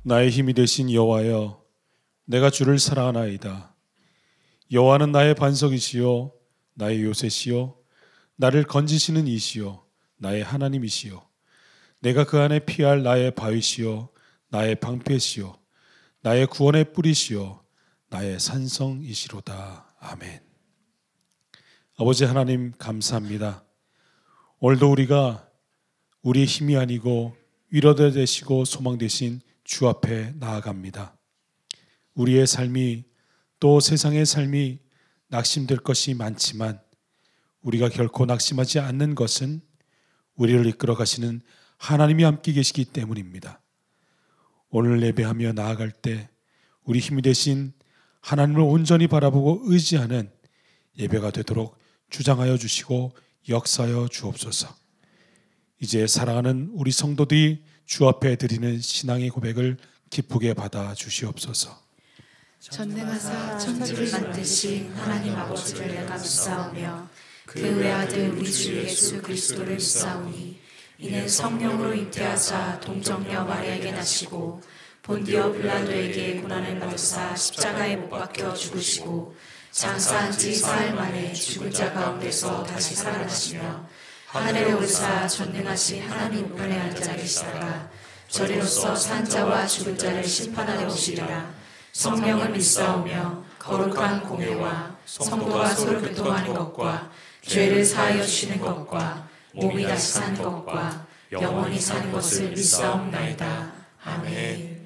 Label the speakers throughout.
Speaker 1: 나의 힘이 되신 여호와여, 내가 주를 사랑하나이다. 여호와는 나의 반석이시요 나의 요새시요 나를 건지시는 이시요 나의 하나님이시요 내가 그 안에 피할 나의 바위시요 나의 방패시요 나의 구원의 뿌리시요 나의 산성이시로다. 아멘. 아버지 하나님, 감사합니다. 오늘도 우리가 우리의 힘이 아니고 위로가 되시고 소망 되신 주 앞에 나아갑니다. 우리의 삶이, 또 세상의 삶이 낙심될 것이 많지만 우리가 결코 낙심하지 않는 것은 우리를 이끌어 가시는 하나님이 함께 계시기 때문입니다. 오늘 예배하며 나아갈 때 우리 힘이 되신 하나님을 온전히 바라보고 의지하는 예배가 되도록 주장하여 주시고 역사하여 주옵소서. 이제 사랑하는 우리 성도들이 주 앞에 드리는 신앙의 고백을 기쁘게 받아 주시옵소서.
Speaker 2: 전능하사 천지를 만드신 하나님 아버지를 내가 믿사오며 그 외아들 우리 주 예수 그리스도를 믿사오니 이는 성령으로 잉태하사 동정녀 마리아에게 나시고 본디오 빌라도에게 고난을 받으사 십자가에 못 박혀 죽으시고 장사한 지 사흘 만에 죽은 자 가운데서 다시 살아나시며 하늘에 오르사 전능하신 하나님 우편에 앉아 계시다가 저리로서 산 자와 죽은 자를 심판하러 오시리라. 성령을 믿사오며 거룩한 공회와 성도가 서로 교통하는 것과 죄를 사하여 주시는 것과 몸이 다시 사는 것과 영원히 사는 것을 믿사옵나이다. 아멘.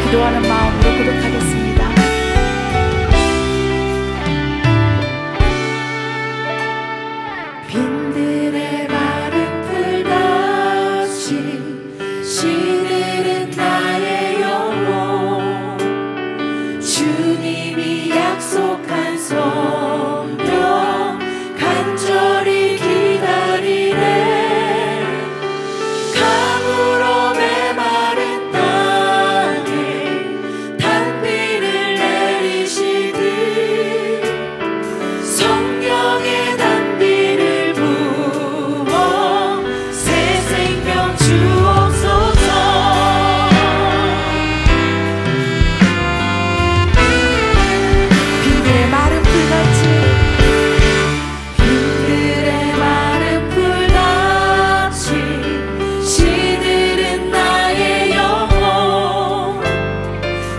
Speaker 3: 기도하는 마음으로 고백하겠습니다.
Speaker 2: 빈들의 마른 풀같이 시들은 나의 영혼, 주님이 약속한 성령 간절히 기다리네. 가물어 메마른 땅에 단비를 내리시듯 성령의 단비를 부어 새 생명 주옵소서.
Speaker 3: 빈들의 마른 풀같이
Speaker 2: 빈들의 마른 풀같이 시들은 나의 영혼,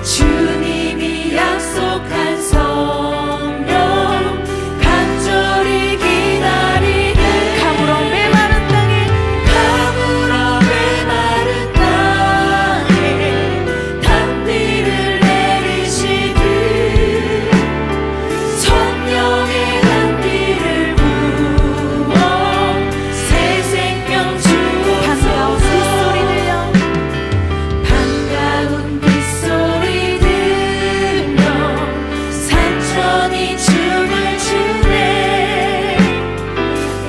Speaker 2: 주님이 약속한 성령 간절히 기다리네.
Speaker 3: 가물어 메마른 땅에
Speaker 2: 가물어 메마른 땅에 단비를 내리시듯 성령의 단비를 부어 새 생명
Speaker 3: 반가운
Speaker 2: 주옵소서.
Speaker 3: 빗소리 들려
Speaker 2: 반가운 빗소리 들려 산천이 춤을 추네.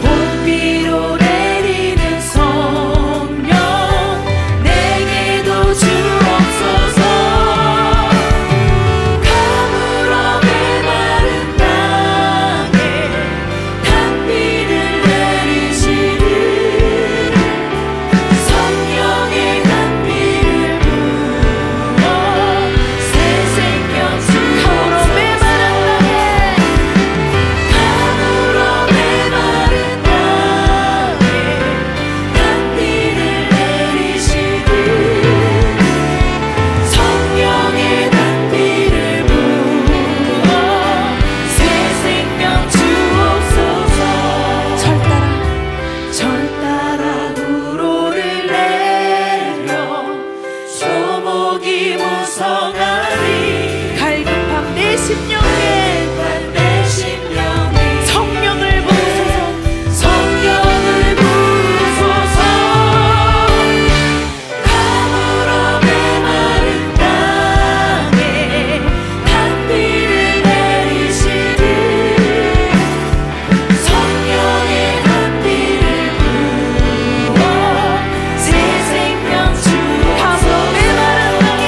Speaker 2: 봄비로 내리는 성령 내게도 주옵소서. 가물어 메마른 땅에 단비를 내리시듯 성령의 단비를 부어 새 생명 주옵소서. 가물어 메마른 땅에 단비를 내리시듯 성령의 단비를 부어 새 생명 주옵소서. 절 따라 우로를 내려 조목이 무성하리.
Speaker 3: 갈급함 내 심령에
Speaker 2: 내 심령이
Speaker 3: 성령을 부으소서.
Speaker 2: 성령을 부으소서. 가물어 메마른 땅에 단비를 내리시듯 성령의 단비를 부어 새 생명 주옵소서.
Speaker 3: 가물어 메마른 땅에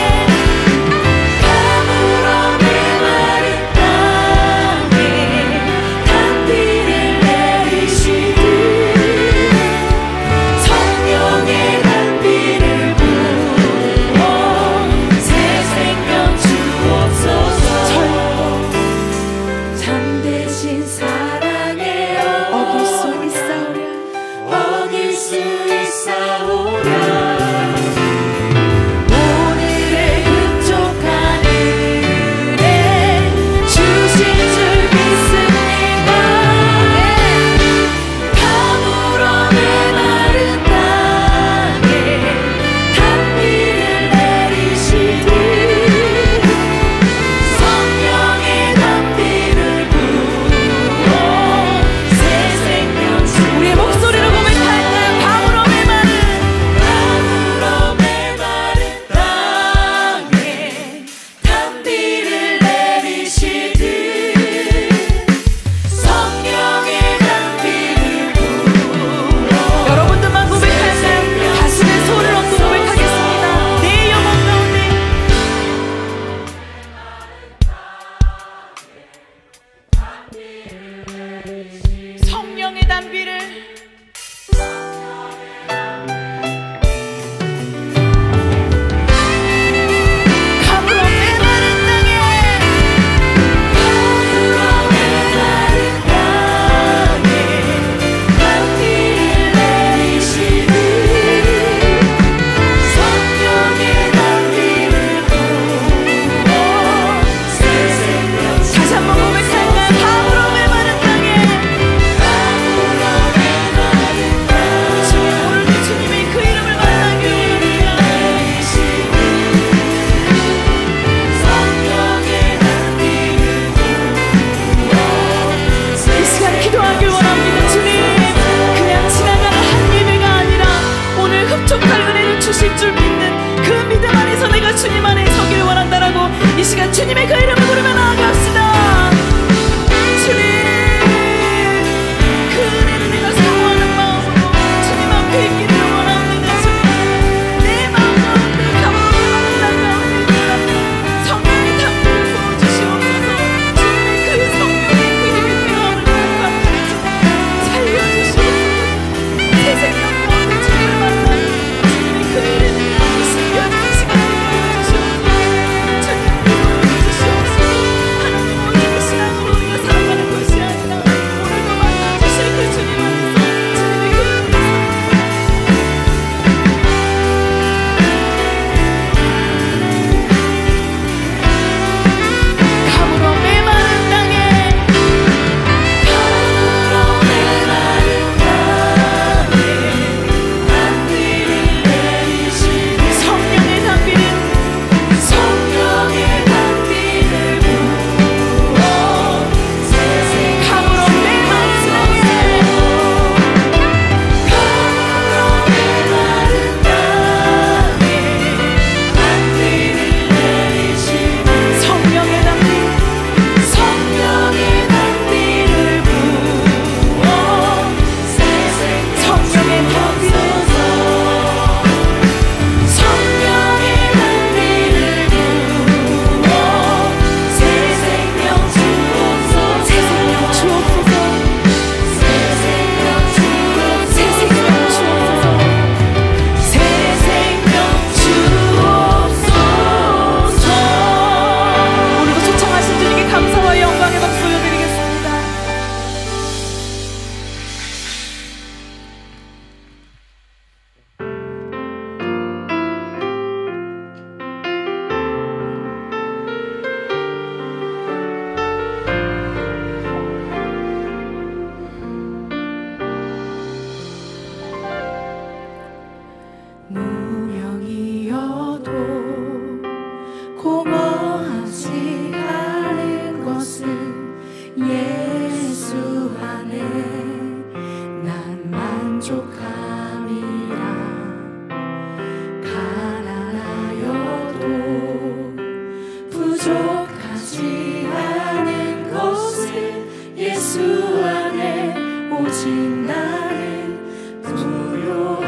Speaker 2: 부족하지 않은 것은 예수 안에 오직 나는 부요함이라.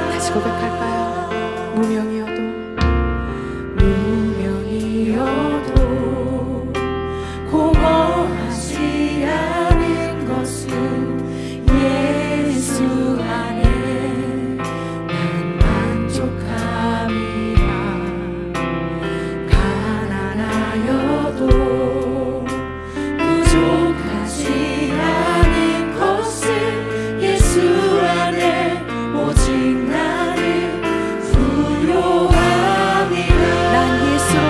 Speaker 3: 다시 고백할까요? 무명이어도
Speaker 2: 공허하지 않은 것은 예수 안에 난 만족함이라. 가난하여도 부족하지 않은 것은 예수 안에 오직 나는 부요함이라.
Speaker 3: 난 예수로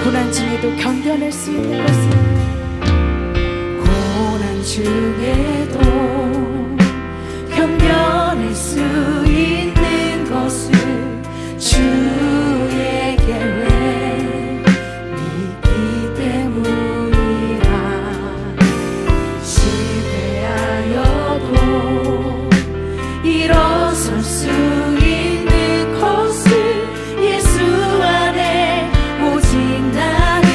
Speaker 3: 고난 중에도 견뎌낼 수 있는 것은
Speaker 2: 고난 중에도 견뎌낼 수 있는 것은 주의 계획 믿기 때문이라. 실패하여도 일어설 수 있는 것은 예수 안에 오직 나는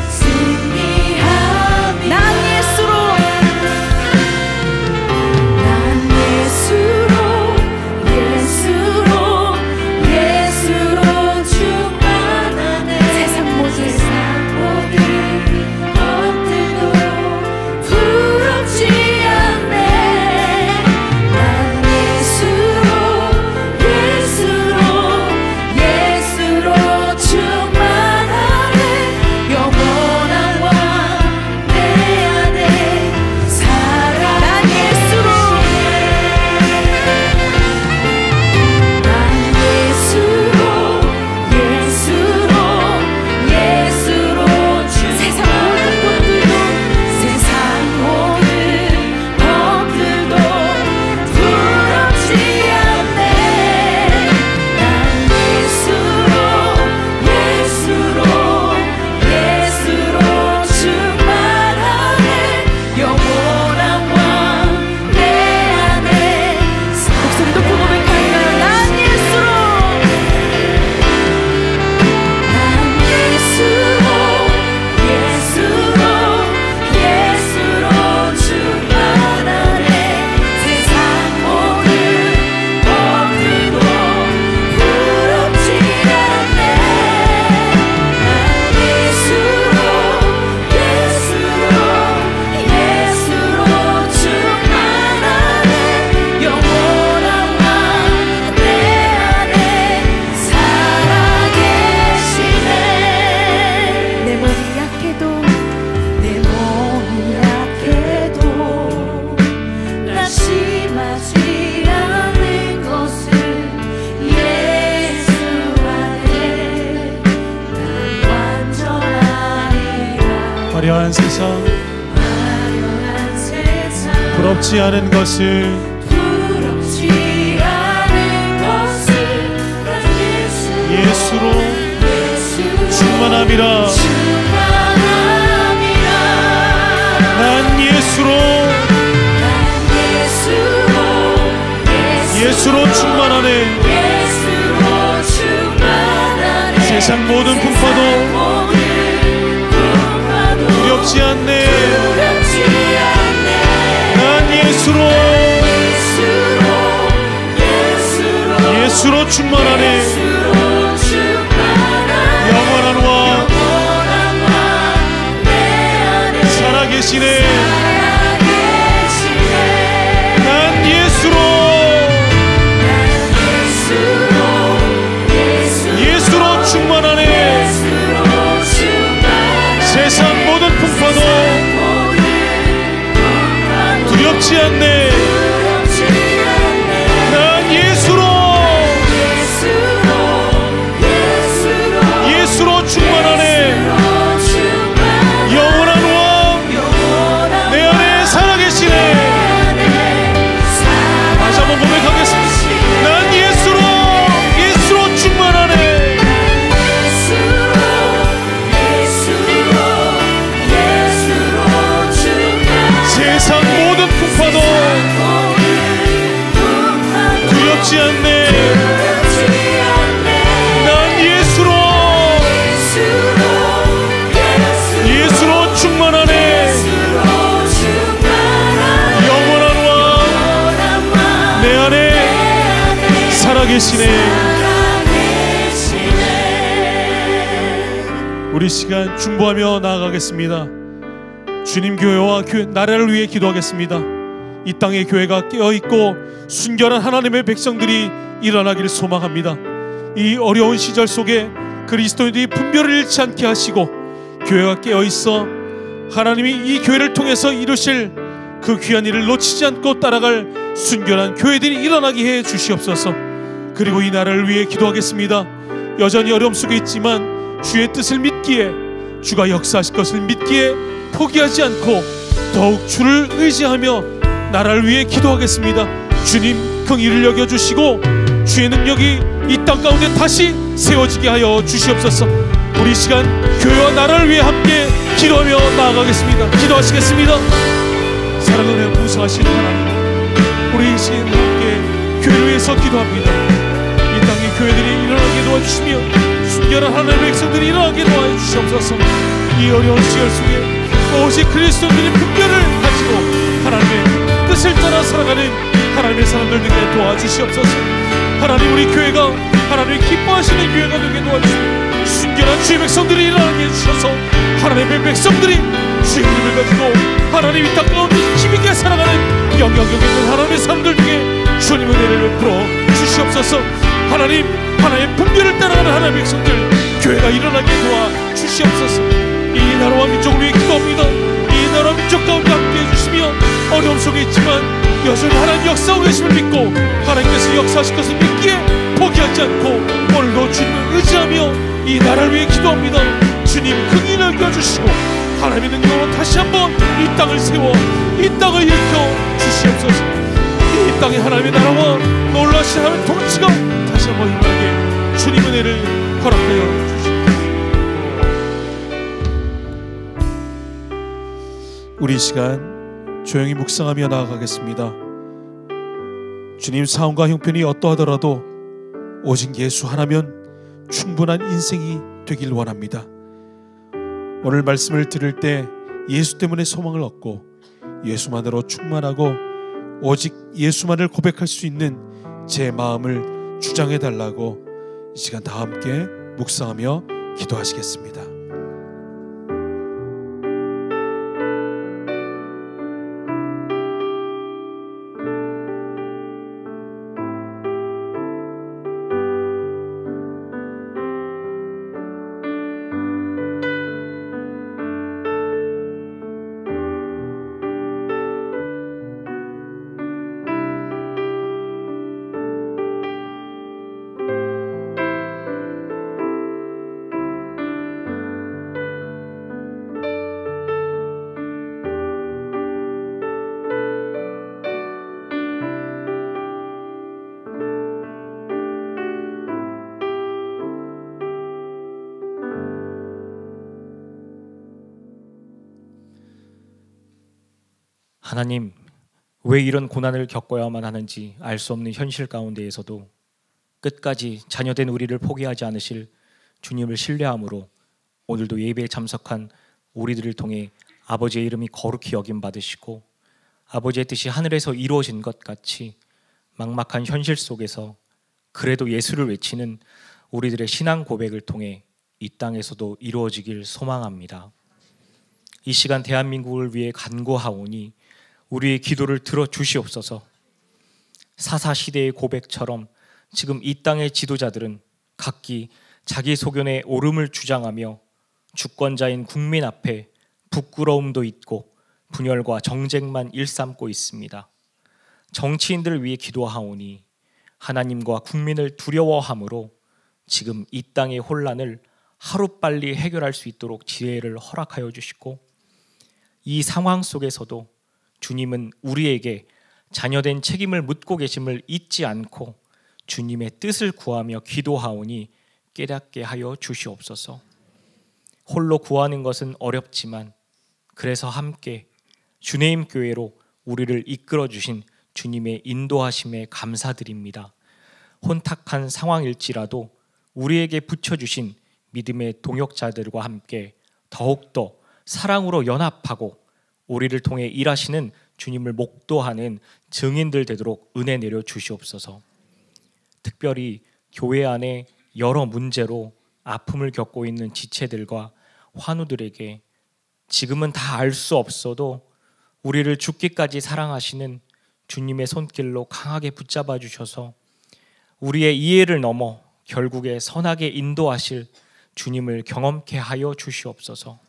Speaker 2: 승리함이라.
Speaker 3: 난 예수로
Speaker 2: 충만하네.
Speaker 3: 세상 모든
Speaker 2: 것들도 부럽지 않네. 난 예수로 충만하네. 영원한 왕 내 안에 살아.
Speaker 3: 난 예수로
Speaker 2: 세상 모든 것들도 부럽지 않네. 난 예수로 충만하네. 영원한 왕 내 안에
Speaker 3: 목소리 높고 고백할까요? 난 예수로
Speaker 2: 예수로 충만하네. 세상 모든 것들도 부럽지 않네. 난 예수로 충만하네. 영원한 왕 내 안에 살아계시네.
Speaker 3: 내 몸이 약해도
Speaker 2: 낙심하지 않는 것은 예수 안에 난 완전하리라.
Speaker 1: 화려한 세상 부럽지 않은 것을
Speaker 2: 난
Speaker 1: 예수로 충만함이라. 난 예수로 충만하네. 세상 모든 풍파도 두렵지 않네. 난 예수로 충만하네. 영원한 왕 살아계시네. 난 예수로 충만하네. 세상 모든 풍파도 두렵지 않네. 난 예수 두렵지 않네. 난 예수로 충만하네. 영원한 왕 내 안에 살아계시네. 우리 시간 중보하며 나아가겠습니다. 주님 교회와 나라를 위해 기도하겠습니다. 이 땅의 교회가 깨어있고 순결한 하나님의 백성들이 일어나기를 소망합니다. 이 어려운 시절 속에 그리스도인들이 분별을 잃지 않게 하시고 교회가 깨어있어 하나님이 이 교회를 통해서 이루실 그 귀한 일을 놓치지 않고 따라갈 순결한 교회들이 일어나게 해 주시옵소서. 그리고 이 나라를 위해 기도하겠습니다. 여전히 어려움 속에 있지만 주의 뜻을 믿기에, 주가 역사하실 것을 믿기에 포기하지 않고 더욱 주를 의지하며 나라를 위해 기도하겠습니다. 주님 긍휼을 여겨주시고 주의 능력이 이 땅 가운데 다시 세워지게 하여 주시옵소서. 우리 시간 교회와 나라를 위해 함께 기도하며 나아가겠습니다. 기도하시겠습니다. 사랑하는 무서하신 하나님, 우리 이 시간 함께 교회를 위해서 기도합니다. 이 땅의 교회들이 일어나게 도와주시며 순결한 하나님의 백성들이 일어나게 도와주시옵소서. 이 어려운 시절 속에 오직 그리스도인들의 분별을 가지고 하나님의 뜻을 따라 살아가는 하나님의 사람들 되게 도와주시옵소서. 하나님, 우리 교회가 하나님이 기뻐하시는 교회가 되게 도와주시고 순결한 주의 백성들이 일어나게 해주셔서 하나님의 백성들이 주의 힘을 가지고 하나님 이 땅 가운데 힘있게 살아가는 영향력 있는 하나님의 사람들 중에 주님의 은혜를 베풀어 주시옵소서. 하나님, 하나님의 분별을 따라가는 하나님의 백성들 교회가 일어나게 도와주시옵소서. 이 나라와 민족을 위해 기도합니다. 이 나라와 민족 가운데 함께 해주시며 어려움 속에 있지만 여전히 하나님 역사하고 계심을 믿고 하나님께서 역사하실 것을 믿기에 포기하지 않고 오늘도 주님을 의지하며 이 나라를 위해 기도합니다. 주님 긍휼을 여겨주시고 하나님의 능력으로 다시 한번 이 땅을 세워 이 땅을 일으켜 주시옵소서. 이 땅에 하나님의 나라와 놀라신 하나님의 통치가 다시 한번 임하게 주님 은혜를 허락하여 주시옵소서. 우리 이 시간 조용히 묵상하며 나아가겠습니다. 주님, 사원과 형편이 어떠하더라도 오직 예수 하나면 충분한 인생이 되길 원합니다. 오늘 말씀을 들을 때 예수 때문에 소망을 얻고 예수만으로 충만하고 오직 예수만을 고백할 수 있는 제 마음을 주장해 달라고 이 시간 다 함께 묵상하며 기도하시겠습니다.
Speaker 4: 하나님, 왜 이런 고난을 겪어야만 하는지 알 수 없는 현실 가운데에서도 끝까지 자녀된 우리를 포기하지 않으실 주님을 신뢰함으로 오늘도 예배에 참석한 우리들을 통해 아버지의 이름이 거룩히 여김 받으시고 아버지의 뜻이 하늘에서 이루어진 것 같이 막막한 현실 속에서 그래도 예수를 외치는 우리들의 신앙 고백을 통해 이 땅에서도 이루어지길 소망합니다. 이 시간 대한민국을 위해 간구하오니 우리의 기도를 들어주시옵소서. 사사시대의 고백처럼 지금 이 땅의 지도자들은 각기 자기 소견의 옳음을 주장하며 주권자인 국민 앞에 부끄러움도 있고 분열과 정쟁만 일삼고 있습니다. 정치인들을 위해 기도하오니 하나님과 국민을 두려워함으로 지금 이 땅의 혼란을 하루빨리 해결할 수 있도록 지혜를 허락하여 주시고 이 상황 속에서도 주님은 우리에게 자녀된 책임을 묻고 계심을 잊지 않고 주님의 뜻을 구하며 기도하오니 깨닫게 하여 주시옵소서. 홀로 구하는 것은 어렵지만 그래서 함께 주님 교회로 우리를 이끌어 주신 주님의 인도하심에 감사드립니다. 혼탁한 상황일지라도 우리에게 붙여주신 믿음의 동역자들과 함께 더욱더 사랑으로 연합하고 우리를 통해 일하시는 주님을 목도하는 증인들 되도록 은혜 내려 주시옵소서. 특별히 교회 안에 여러 문제로 아픔을 겪고 있는 지체들과 환우들에게 지금은 다 알 수 없어도 우리를 죽기까지 사랑하시는 주님의 손길로 강하게 붙잡아 주셔서 우리의 이해를 넘어 결국에 선하게 인도하실 주님을 경험케 하여 주시옵소서.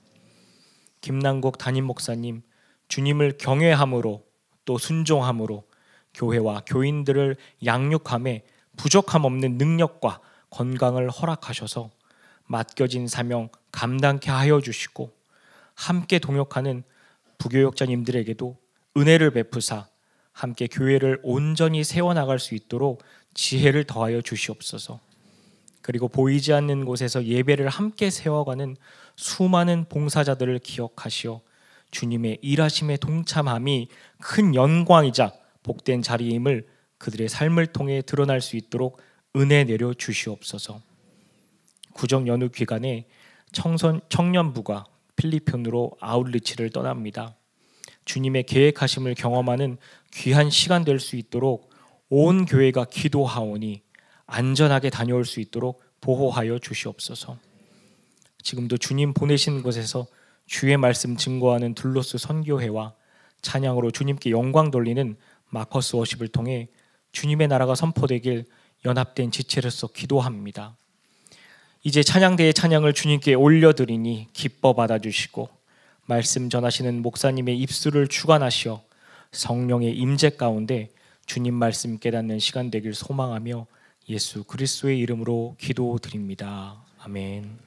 Speaker 4: 김남국 담임 목사님, 주님을 경외함으로 또 순종함으로 교회와 교인들을 양육함에 부족함 없는 능력과 건강을 허락하셔서 맡겨진 사명 감당케 하여 주시고 함께 동역하는 부교역자님들에게도 은혜를 베푸사 함께 교회를 온전히 세워나갈 수 있도록 지혜를 더하여 주시옵소서. 그리고 보이지 않는 곳에서 예배를 함께 세워가는 수많은 봉사자들을 기억하시어 주님의 일하심에 동참함이 큰 영광이자 복된 자리임을 그들의 삶을 통해 드러날 수 있도록 은혜 내려 주시옵소서. 구정 연휴 기간에 청년부가 필리핀으로 아웃리치를 떠납니다. 주님의 계획하심을 경험하는 귀한 시간 될 수 있도록 온 교회가 기도하오니 안전하게 다녀올 수 있도록 보호하여 주시옵소서. 지금도 주님 보내신 곳에서 주의 말씀 증거하는 둘로스 선교회와 찬양으로 주님께 영광 돌리는 마커스 워십을 통해 주님의 나라가 선포되길 연합된 지체로서 기도합니다. 이제 찬양대의 찬양을 주님께 올려드리니 기뻐 받아주시고 말씀 전하시는 목사님의 입술을 주관하시어 성령의 임재 가운데 주님 말씀 깨닫는 시간 되길 소망하며 예수 그리스도의 이름으로 기도드립니다. 아멘.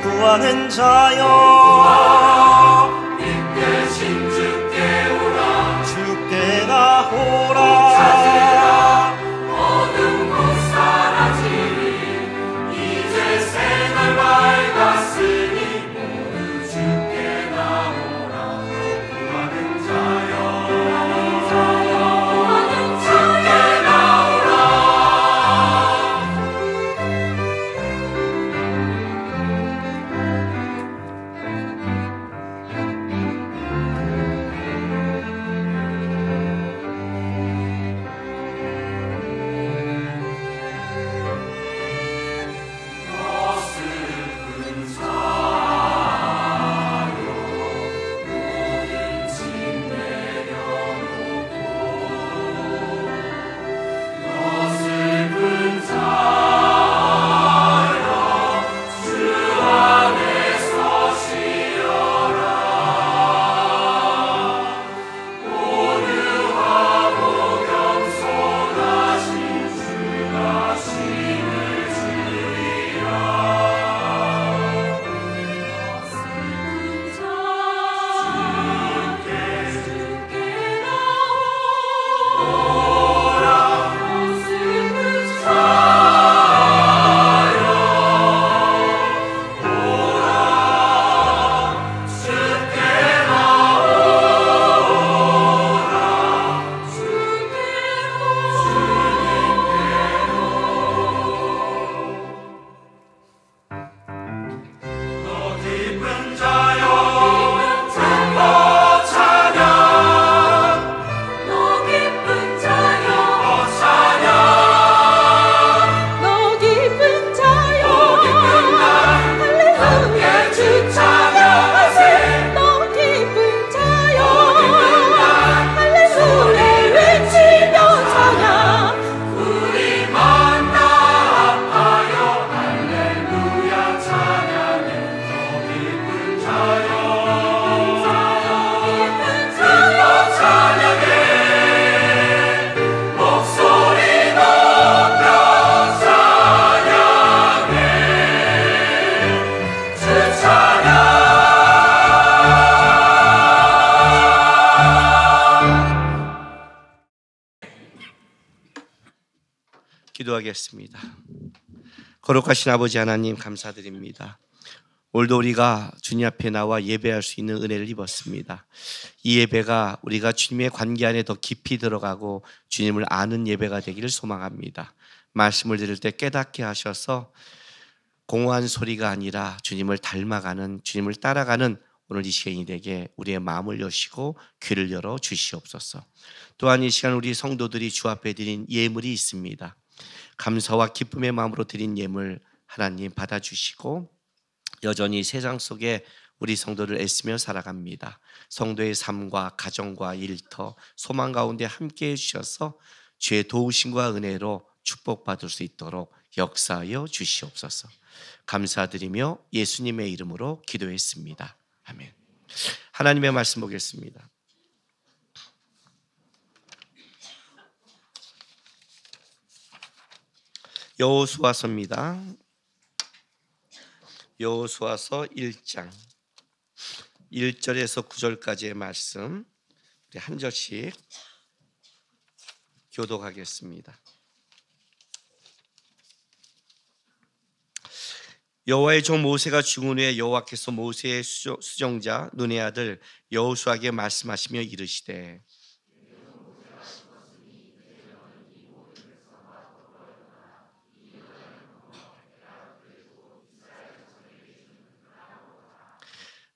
Speaker 5: 구하는 자여
Speaker 6: 빛대신 주께 오라
Speaker 5: 주께 나오라
Speaker 6: 찾으라 어둠 곧 사라지리 이제 새날 밝았으니 모두 주께 나오라 구하는 자여 주께 나오라
Speaker 7: 기도하겠습니다. 거룩하신 아버지 하나님 감사드립니다. 오늘도 우리가 주님 앞에 나와 예배할 수 있는 은혜를 입었습니다. 이 예배가 우리가 주님의 관계 안에 더 깊이 들어가고 주님을 아는 예배가 되기를 소망합니다. 말씀을 들을 때 깨닫게 하셔서 공허한 소리가 아니라 주님을 닮아가는, 주님을 따라가는 오늘 이 시간이 되게 우리의 마음을 여시고 귀를 열어 주시옵소서. 또한 이 시간 우리 성도들이 주 앞에 드린 예물이 있습니다. 감사와 기쁨의 마음으로 드린 예물 하나님 받아주시고 여전히 세상 속에 우리 성도를 애쓰며 살아갑니다. 성도의 삶과 가정과 일터, 소망 가운데 함께해 주셔서 주의 도우심과 은혜로 축복받을 수 있도록 역사하여 주시옵소서. 감사드리며 예수님의 이름으로 기도했습니다. 아멘. 하나님의 말씀 보겠습니다. 여호수아서입니다. 여호수아서 1장 1절에서 9절까지의 말씀 한 절씩 교독하겠습니다. 여호와의 종 모세가 죽은 후에 여호와께서 모세의 수종자 눈의 아들 여호수아에게 말씀하시며 이르시되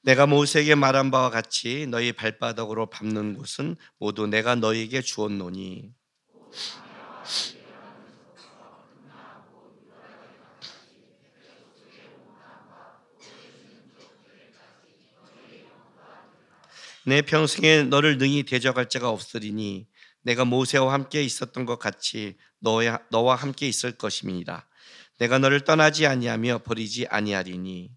Speaker 7: 내가 모세에게 말한 바와 같이 너희 발바닥으로 밟는 곳은 모두 내가 너희에게 주었노니 내 평생에 너를 능히 대적할 자가 없으리니 내가 모세와 함께 있었던 것 같이 너와 함께 있을 것임이니라. 내가 너를 떠나지 아니하며 버리지 아니하리니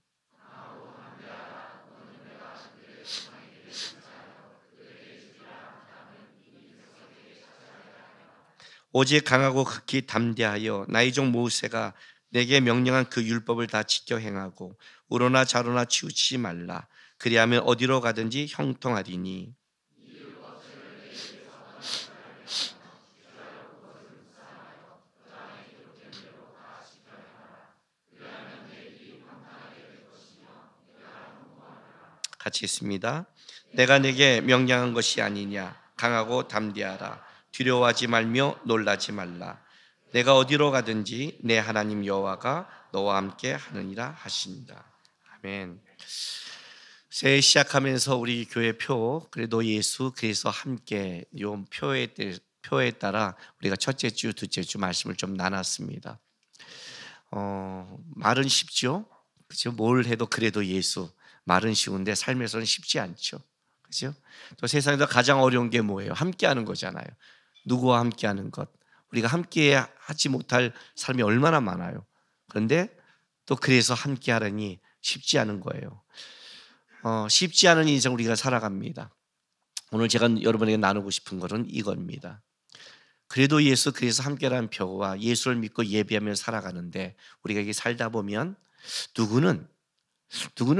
Speaker 7: 오직 강하고 극히 담대하여 나의 종 모세가 내게 명령한 그 율법을 다 지켜 행하고 우로나 좌로나 치우치지 말라. 그리하면 어디로 가든지 형통하리니 같이 있습니다. 내가 내게 명령한 것이 아니냐. 강하고 담대하라. 두려워하지 말며 놀라지 말라. 내가 어디로 가든지 내 하나님 여호와가 너와 함께 하느니라 하신다. 아멘. 새해 시작하면서 우리 교회 표 그래도 예수 그래서 함께 요 표에 따라 우리가 첫째 주, 둘째 주 말씀을 좀 나눴습니다. 말은 쉽죠. 그렇죠? 뭘 해도 그래도 예수. 말은 쉬운데 삶에서는 쉽지 않죠. 그렇죠? 또 세상에서 가장 어려운 게 뭐예요? 함께하는 거잖아요. 누구와 함께하는 것. 우리가 함께 하지 못할 삶이 얼마나 많아요. 그런데 또 그래서 함께하려니 쉽지 않은 거예요. 쉽지 않은 인생 우리가 살아갑니다. 오늘 제가 여러분에게 나누고 싶은 것은 이겁니다. 그래도 예수 그래서 함께라는 표와 예수를 믿고 예배하며 살아가는데 우리가 이게 살다 보면 누구는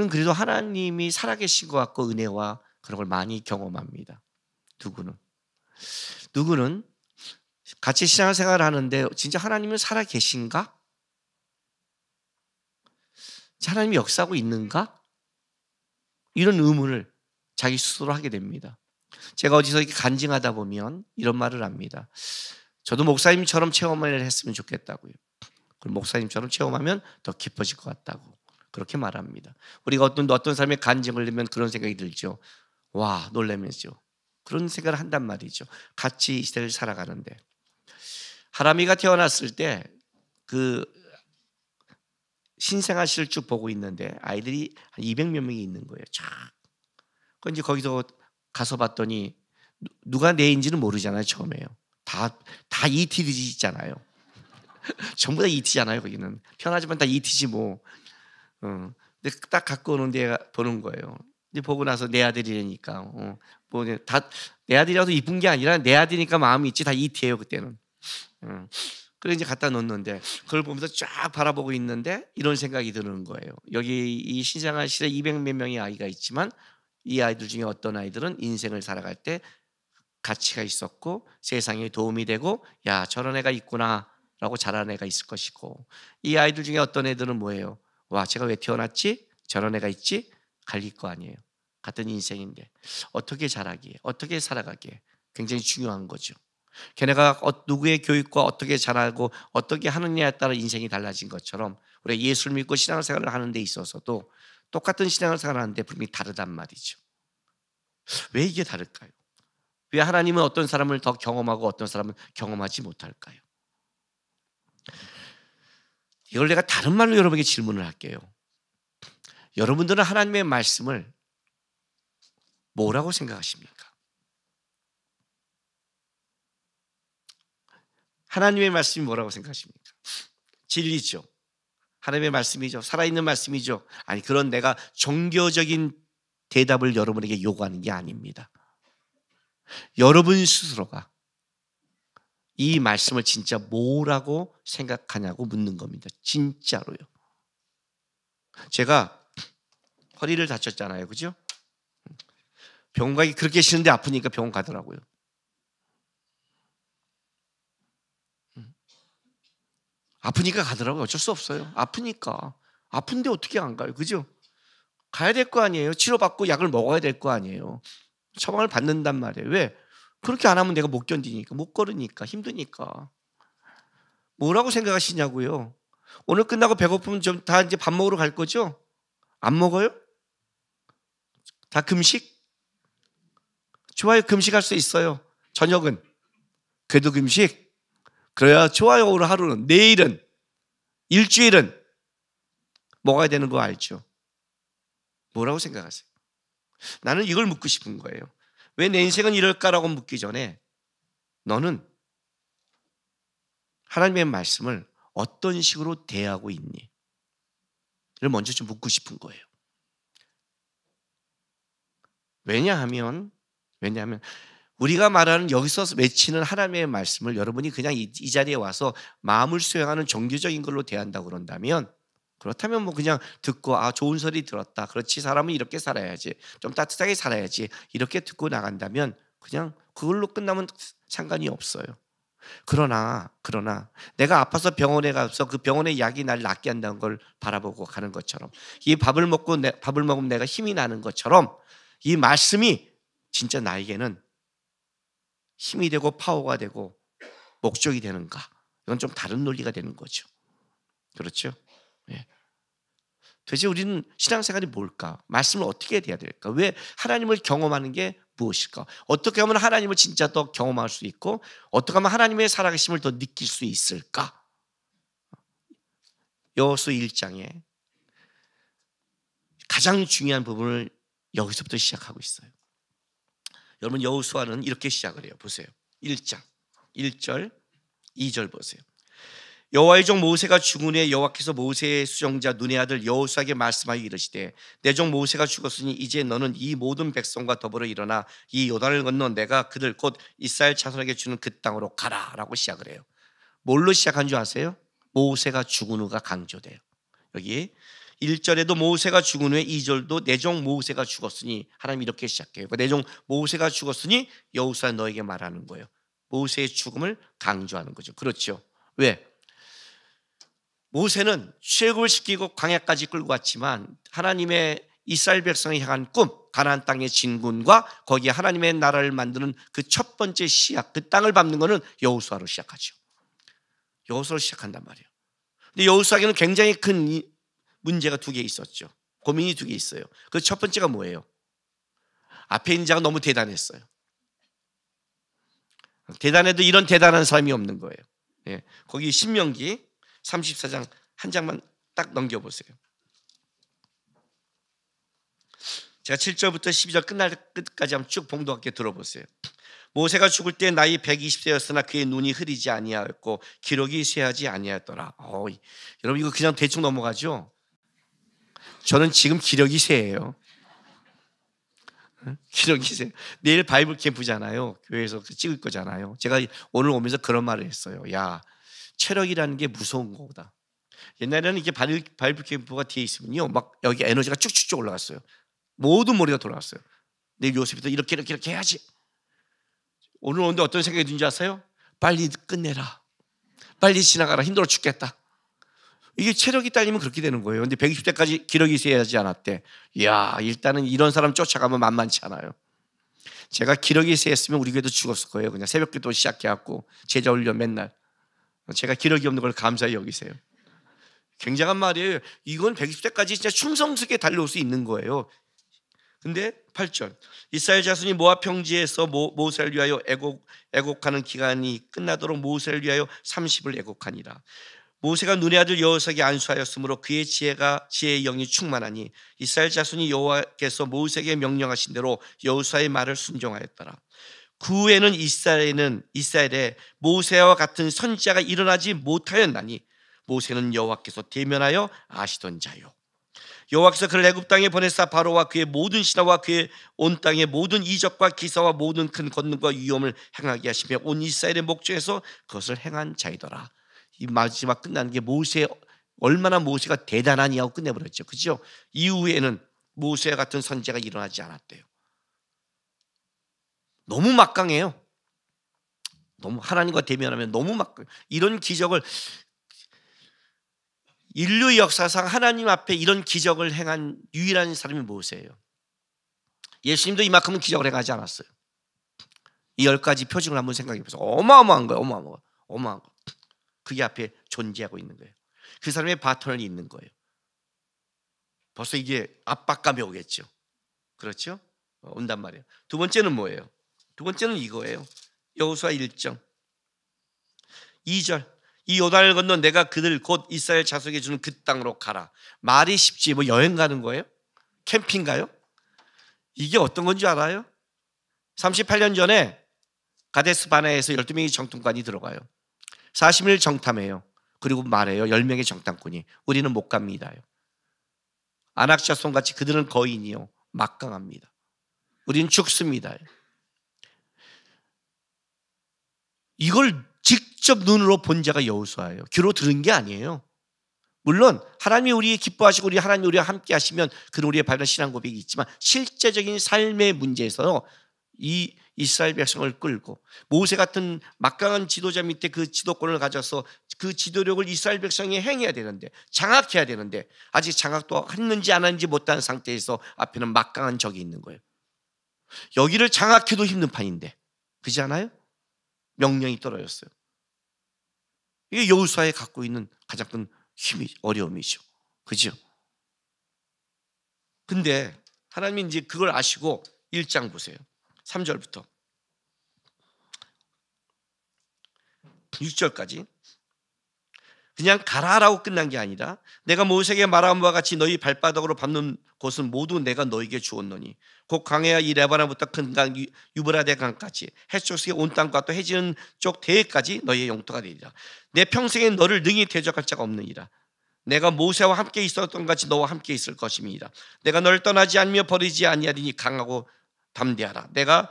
Speaker 7: 그래도 하나님이 살아계신 것 같고 은혜와 그런 걸 많이 경험합니다. 누구는 같이 신앙생활을 하는데 진짜 하나님은 살아계신가? 하나님이 역사하고 있는가? 이런 의문을 자기 스스로 하게 됩니다. 제가 어디서 이렇게 간증하다 보면 이런 말을 합니다. 저도 목사님처럼 체험을 했으면 좋겠다고요. 그럼 목사님처럼 체험하면 더 깊어질 것 같다고 그렇게 말합니다. 우리가 어떤 삶에 간증을 내면 그런 생각이 들죠. 와, 놀라면서 그런 생각을 한단 말이죠. 같이 이 시대를 살아가는데 하람이가 태어났을 때 그 신생아실을 쭉 보고 있는데 아이들이 한 200몇 명이 있는 거예요. 쫙. 그 이제 거기서 가서 봤더니 누가 내인지는 모르잖아요. 처음에요. 다 ET잖아요. 전부 다 ET잖아요. 거기는 편하지만 다 ET지 뭐. 근데 딱 갖고 오는 데 보는 거예요. 근데 보고 나서 내 아들이라니까 뭐 다 내 아들이라도 이쁜 게 아니라 내 아들이니까 마음이 있지 다 ET예요 그때는. 그래 이제 갖다 놓는데 그걸 보면서 쫙 바라보고 있는데 이런 생각이 드는 거예요. 여기 이 신생아실에 200몇 명의 아이가 있지만 이 아이들 중에 어떤 아이들은 인생을 살아갈 때 가치가 있었고 세상에 도움이 되고 야 저런 애가 있구나 라고 자라는 애가 있을 것이고, 이 아이들 중에 어떤 애들은 뭐예요? 와, 제가 왜 태어났지? 저런 애가 있지? 갈릴 거 아니에요. 같은 인생인데 어떻게 자라기에, 어떻게 살아가기에 굉장히 중요한 거죠. 걔네가 누구의 교육과 어떻게 자라고 어떻게 하느냐에 따라 인생이 달라진 것처럼, 우리가 예수를 믿고 신앙생활을 하는 데 있어서도 똑같은 신앙생활을 하는데 분명히 다르단 말이죠. 왜 이게 다를까요? 왜 하나님은 어떤 사람을 더 경험하고 어떤 사람은 경험하지 못할까요? 이걸 내가 다른 말로 여러분에게 질문을 할게요. 여러분들은 하나님의 말씀을 뭐라고 생각하십니까? 하나님의 말씀이 뭐라고 생각하십니까? 진리죠. 하나님의 말씀이죠. 살아있는 말씀이죠. 아니, 그런 내가 종교적인 대답을 여러분에게 요구하는 게 아닙니다. 여러분 스스로가 이 말씀을 진짜 뭐라고 생각하냐고 묻는 겁니다. 진짜로요. 제가 허리를 다쳤잖아요. 그죠? 병원 가기 그렇게 싫은데 아프니까 병원 가더라고요. 아프니까 가더라고요. 어쩔 수 없어요. 아프니까. 아픈데 어떻게 안 가요? 그죠? 가야 될 거 아니에요. 치료받고 약을 먹어야 될 거 아니에요. 처방을 받는단 말이에요. 왜? 그렇게 안 하면 내가 못 견디니까, 못 걸으니까, 힘드니까. 뭐라고 생각하시냐고요? 오늘 끝나고 배고프면 좀 다 이제 밥 먹으러 갈 거죠? 안 먹어요? 다 금식? 좋아요. 금식할 수 있어요. 저녁은 그래도 금식? 그래야 좋아요. 오늘 하루는. 내일은, 일주일은 먹어야 되는 거 알죠? 뭐라고 생각하세요? 나는 이걸 묻고 싶은 거예요. 왜 내 인생은 이럴까라고 묻기 전에 너는 하나님의 말씀을 어떤 식으로 대하고 있니? 를 먼저 좀 묻고 싶은 거예요. 왜냐하면 우리가 말하는, 여기서 외치는 하나님의 말씀을 여러분이 그냥 이 자리에 와서 마음을 수용하는 종교적인 걸로 대한다고 그런다면, 그렇다면 뭐 그냥 듣고 좋은 소리 들었다, 그렇지, 사람은 이렇게 살아야지, 좀 따뜻하게 살아야지, 이렇게 듣고 나간다면 그냥 그걸로 끝나면 상관이 없어요. 그러나 내가 아파서 병원에 가서 그 병원의 약이 날 낫게 한다는 걸 바라보고 가는 것처럼, 이 밥을 먹으면 내가 힘이 나는 것처럼 이 말씀이 진짜 나에게는 힘이 되고 파워가 되고 목적이 되는가? 이건 좀 다른 논리가 되는 거죠. 그렇죠? 네. 도대체 우리는 신앙생활이 뭘까? 말씀을 어떻게 해야 될까? 왜 하나님을 경험하는 게 무엇일까? 어떻게 하면 하나님을 진짜 더 경험할 수 있고, 어떻게 하면 하나님의 살아계심을 더 느낄 수 있을까? 여호수아 1장에 가장 중요한 부분을 여기서부터 시작하고 있어요. 여러분, 여호수아는 이렇게 시작을 해요. 보세요. 1장 1절 2절 보세요. 여호와의 종 모세가 죽은 후에 여호와께서 모세의 수종자 눈의 아들 여호수아에게 말씀하여 이르시되, 내 종 모세가 죽었으니 이제 너는 이 모든 백성과 더불어 일어나 이 요단을 건너 내가 그들 곧 이스라엘 자손에게 주는 그 땅으로 가라 라고 시작을 해요. 뭘로 시작한 줄 아세요? 모세가 죽은 후가 강조돼요. 여기 1절에도 모세가 죽은 후에 2절도 내 종 모세가 죽었으니, 하나님 이렇게 시작해요. 내 종 모세가 죽었으니 여호수아 너에게 말하는 거예요. 모세의 죽음을 강조하는 거죠. 그렇죠. 왜? 모세는 출애굽을 시키고 광야까지 끌고 왔지만 하나님의 이스라엘 백성을 향한 꿈, 가나안 땅의 진군과 거기에 하나님의 나라를 만드는 그 첫 번째 시작, 그 땅을 밟는 것은 여호수아로 시작하죠. 여호수아로 시작한단 말이에요. 근데 여호수아에게는 굉장히 큰 문제가 두 개 있었죠. 고민이 두 개 있어요. 그 첫 번째가 뭐예요? 앞에 있는 자가 너무 대단했어요. 대단해도 이런 대단한 사람이 없는 거예요. 예. 거기 신명기 34장 한 장만 딱 넘겨보세요. 제가 7절부터 12절 끝날 끝까지 한번 쭉 봉독하게 들어보세요. 모세가 죽을 때 나이 120세였으나 그의 눈이 흐리지 아니하였고 기록이 쇠하지 아니하였더라. 여러분 이거 그냥 대충 넘어가죠? 저는 지금 기력이 쇠예요. 기력이 쇠. 내일 바이블 캠프잖아요. 교회에서 찍을 거잖아요. 제가 오늘 오면서 그런 말을 했어요. 야, 체력이라는 게 무서운 거다. 옛날에는 이게 바이블 캠프가 뒤에 있으면요, 막 여기 에너지가 쭉쭉쭉 올라갔어요. 모든 머리가 돌아갔어요. 내일 요셉부터 이렇게 해야지. 오늘 오는데 어떤 생각이 드는지 아세요? 빨리 끝내라. 빨리 지나가라. 힘들어 죽겠다. 이게 체력이 딸리면 그렇게 되는 거예요. 근데 120대까지 기력이 세야지 않았대. 이야, 일단은 이런 사람 쫓아가면 만만치 않아요. 제가 기력이 세했으면 우리 교회도 죽었을 거예요. 그냥 새벽기도 시작해갖고 제자 훈련 맨날. 제가 기력이 없는 걸 감사히 여기세요. 굉장한 말이에요. 이건 120대까지 진짜 충성스럽게 달려올 수 있는 거예요. 근데 8절 이스라엘 자손이 모압 평지에서 모세를 위하여 애곡하는 기간이 끝나도록 모세를 위하여 30을 애곡하니라. 모세가 눈의 아들 여호수아에게 안수하였으므로 그의 지혜의 영이 충만하니 이스라엘 자손이 여호와께서 모세에게 명령하신 대로 여호수아의 말을 순종하였더라. 그 후에는 이스라엘에 모세와 같은 선지자가 일어나지 못하였나니 모세는 여호와께서 대면하여 아시던 자요. 여호와께서 그를 애굽 땅에 보내사 바로와 그의 모든 신하와 그의 온 땅의 모든 이적과 기사와 모든 큰 권능과 위엄을 행하게 하시며 온 이스라엘의 목전에서 그것을 행한 자이더라. 이 마지막 끝나는 게 얼마나 모세가 대단하니 하고 끝내버렸죠. 그죠? 이후에는 모세와 같은 선지자가 일어나지 않았대요. 너무 막강해요. 너무 하나님과 대면하면 너무 막강. 이런 기적을 인류 역사상 하나님 앞에 이런 기적을 행한 유일한 사람이 모세예요. 예수님도 이만큼은 기적을 행하지 않았어요. 이 10가지 표징을 한번 생각해 보세요. 어마어마한 거예요. 어마어마한 거. 그게 앞에 존재하고 있는 거예요. 그 사람의 바톤이 있는 거예요. 벌써 이게 압박감이 오겠죠. 그렇죠? 온단 말이에요. 두 번째는 뭐예요? 두 번째는 이거예요. 여호수아 1장 2절 이 요단을 건너 내가 그들 곧 이스라엘 자손에게 주는 그 땅으로 가라. 말이 쉽지 뭐 여행 가는 거예요? 캠핑 가요? 이게 어떤 건지 알아요? 38년 전에 가데스 바네아에서 12명의 정탐관이 들어가요. 40일 정탐해요. 그리고 말해요. 10명의 정탐꾼이 우리는 못 갑니다. 안악자손같이 그들은 거인이요 막강합니다. 우리는 죽습니다. 이걸 직접 눈으로 본 자가 여호수아예요. 귀로 들은 게 아니에요. 물론 하나님이 우리 기뻐하시고 하나님이 우리와 함께 하시면 그는 우리의 바른 신앙 고백이 있지만 실제적인 삶의 문제에서 이 이스라엘 백성을 끌고 모세 같은 막강한 지도자 밑에 그 지도권을 가져서 그 지도력을 이스라엘 백성이 행해야 되는데 장악해야 되는데 아직 장악도 했는지 안 했는지 못한 상태에서 앞에는 막강한 적이 있는 거예요. 여기를 장악해도 힘든 판인데 그렇지 않아요? 명령이 떨어졌어요. 이게 여호수아에 갖고 있는 가장 큰 힘이 어려움이죠. 그죠? 근데 하나님이 이제 그걸 아시고 1장 보세요. 3절부터 6절까지 그냥 가라라고 끝난 게 아니라 내가 모세에게 말한 바와 같이 너희 발바닥으로 밟는 곳은 모두 내가 너에게 주었노니 곧 강해야 이 레바논부터 큰 강 유브라데 강까지 해쪽의 온 땅과 또 해지는 쪽 대해까지 너희의 영토가 되리라. 내 평생에 너를 능히 대적할 자가 없느니라. 내가 모세와 함께 있었던 같이 너와 함께 있을 것임이니라. 내가 너를 떠나지 않으며 버리지 아니하리니 강하고 담대하라. 내가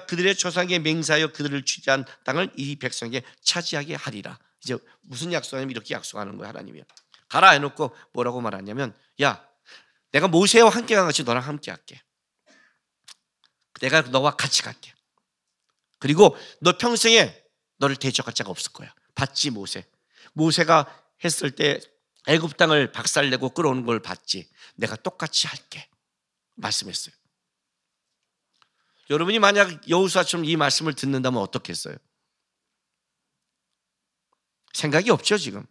Speaker 7: 그들의 조상에게 맹세하여 그들을 취한 땅을 이 백성에게 차지하게 하리라. 이제 무슨 약속하냐면 이렇게 약속하는 거예요. 하나님이 가라 해놓고 뭐라고 말하냐면 야 내가 모세와 함께 간 같이 너랑 함께 할게. 내가 너와 같이 갈게. 그리고 너 평생에 너를 대적할 자가 없을 거야. 봤지 모세가 했을 때 애굽 땅을 박살내고 끌어오는 걸 봤지. 내가 똑같이 할게 말씀했어요. 여러분이 만약 여호수아처럼 이 말씀을 듣는다면 어떻겠어요? 생각이 없죠 지금.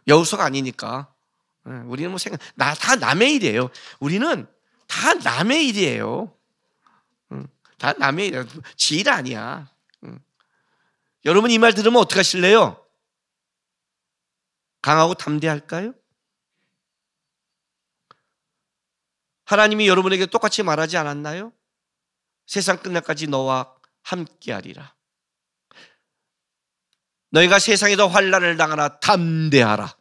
Speaker 7: 여호수아가 아니니까. 우리는 뭐 다 남의 일이에요. 우리는 다 남의 일이에요. 다 남의 일이에요. 지 일 아니야. 여러분 이 말 들으면 어떻게 하실래요? 강하고 담대할까요? 하나님이 여러분에게 똑같이 말하지 않았나요? 세상 끝날까지 너와 함께하리라. 너희가 세상에서 환난을 당하나 담대하라.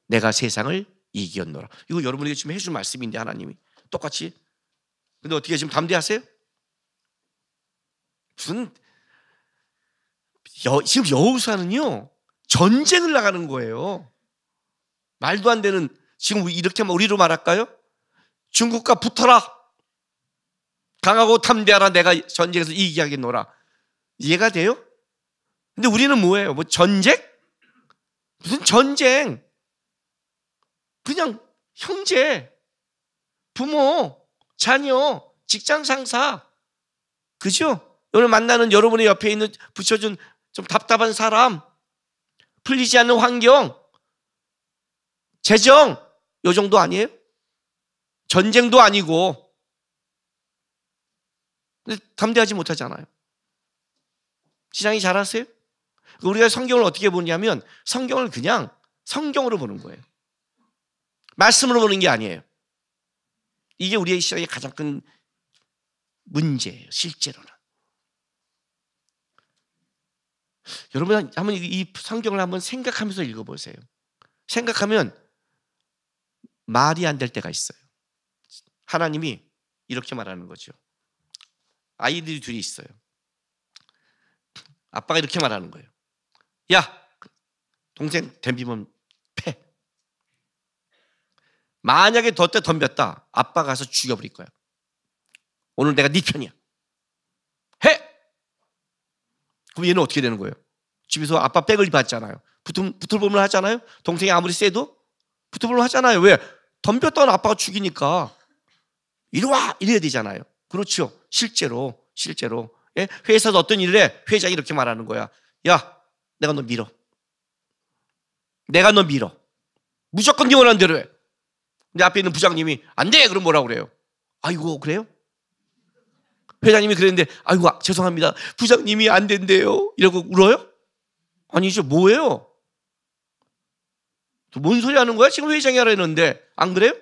Speaker 7: 내가 세상을 이겼노라. 이거 여러분에게 지금 해준 말씀인데 하나님이 똑같이. 근데 어떻게 지금 담대하세요? 지금 여호수아는요 전쟁을 나가는 거예요. 말도 안 되는. 지금 이렇게 우리로 말할까요? 중국과 붙어라. 강하고 담대하라. 내가 전쟁에서 이기게 하겠노라. 이해가 돼요? 근데 우리는 뭐예요? 뭐 전쟁? 무슨 전쟁? 그냥 형제, 부모, 자녀, 직장 상사, 그죠? 오늘 만나는 여러분의 옆에 있는 붙여준 좀 답답한 사람, 풀리지 않는 환경, 재정, 요 정도 아니에요? 전쟁도 아니고. 근데 담대하지 못하잖아요. 신앙이 잘하세요? 우리가 성경을 어떻게 보냐면 성경을 그냥 성경으로 보는 거예요. 말씀으로 보는 게 아니에요. 이게 우리의 신앙의 가장 큰 문제예요, 실제로는. 여러분 한번 이 성경을 한번 생각하면서 읽어보세요. 생각하면 말이 안 될 때가 있어요. 하나님이 이렇게 말하는 거죠. 아이들이 둘이 있어요. 아빠가 이렇게 말하는 거예요. 야, 동생 덤비면 패. 만약에 더 때 덤볐다, 아빠가 가서 죽여버릴 거야. 오늘 내가 네 편이야. 해! 그럼 얘는 어떻게 되는 거예요? 집에서 아빠 백을 받잖아요. 붙을보면 하잖아요. 동생이 아무리 세도 붙을보면 하잖아요. 왜? 덤볐다는 아빠가 죽이니까 이리 와! 이래야 되잖아요. 그렇죠. 실제로 예? 회사에서 어떤 일을 해? 회장이 이렇게 말하는 거야. 야, 내가 너 밀어. 내가 너 밀어. 무조건 네 원하는 대로 해. 근데 앞에 있는 부장님이 안 돼! 그럼 뭐라고 그래요? 아이고, 그래요? 회장님이 그랬는데 아이고 죄송합니다, 부장님이 안 된대요, 이러고 울어요? 아니죠. 뭐예요? 뭔 소리 하는 거야? 지금 회장이 하라 했는데 안 그래요?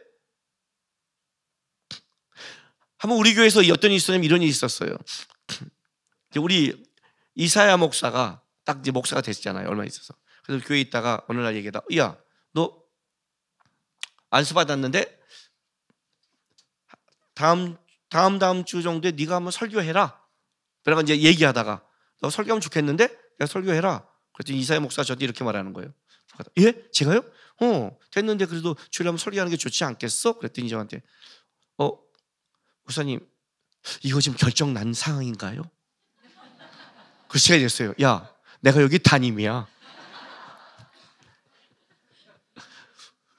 Speaker 7: 한번 우리 교회에서 어떤 일이 있었냐면 이런 일이 있었어요. 우리 이사야 목사가 딱 이제 목사가 됐잖아요. 얼마 있어서. 그래서 교회에 있다가 어느 날 얘기하다, 야, 너 안수 받았는데 다음 주 정도에 네가 한번 설교해라. 그래가 이제 얘기하다가 너 설교하면 좋겠는데 내가 설교해라. 그랬더니 이사야 목사가 저한테 이렇게 말하는 거예요. 예? 제가요? 됐는데 그래도 주일에 한번 설교하는 게 좋지 않겠어? 그랬더니 저한테 목사님, 이거 지금 결정 난 상황인가요? 그래서 제가 이랬어요. 야, 내가 여기 담임이야.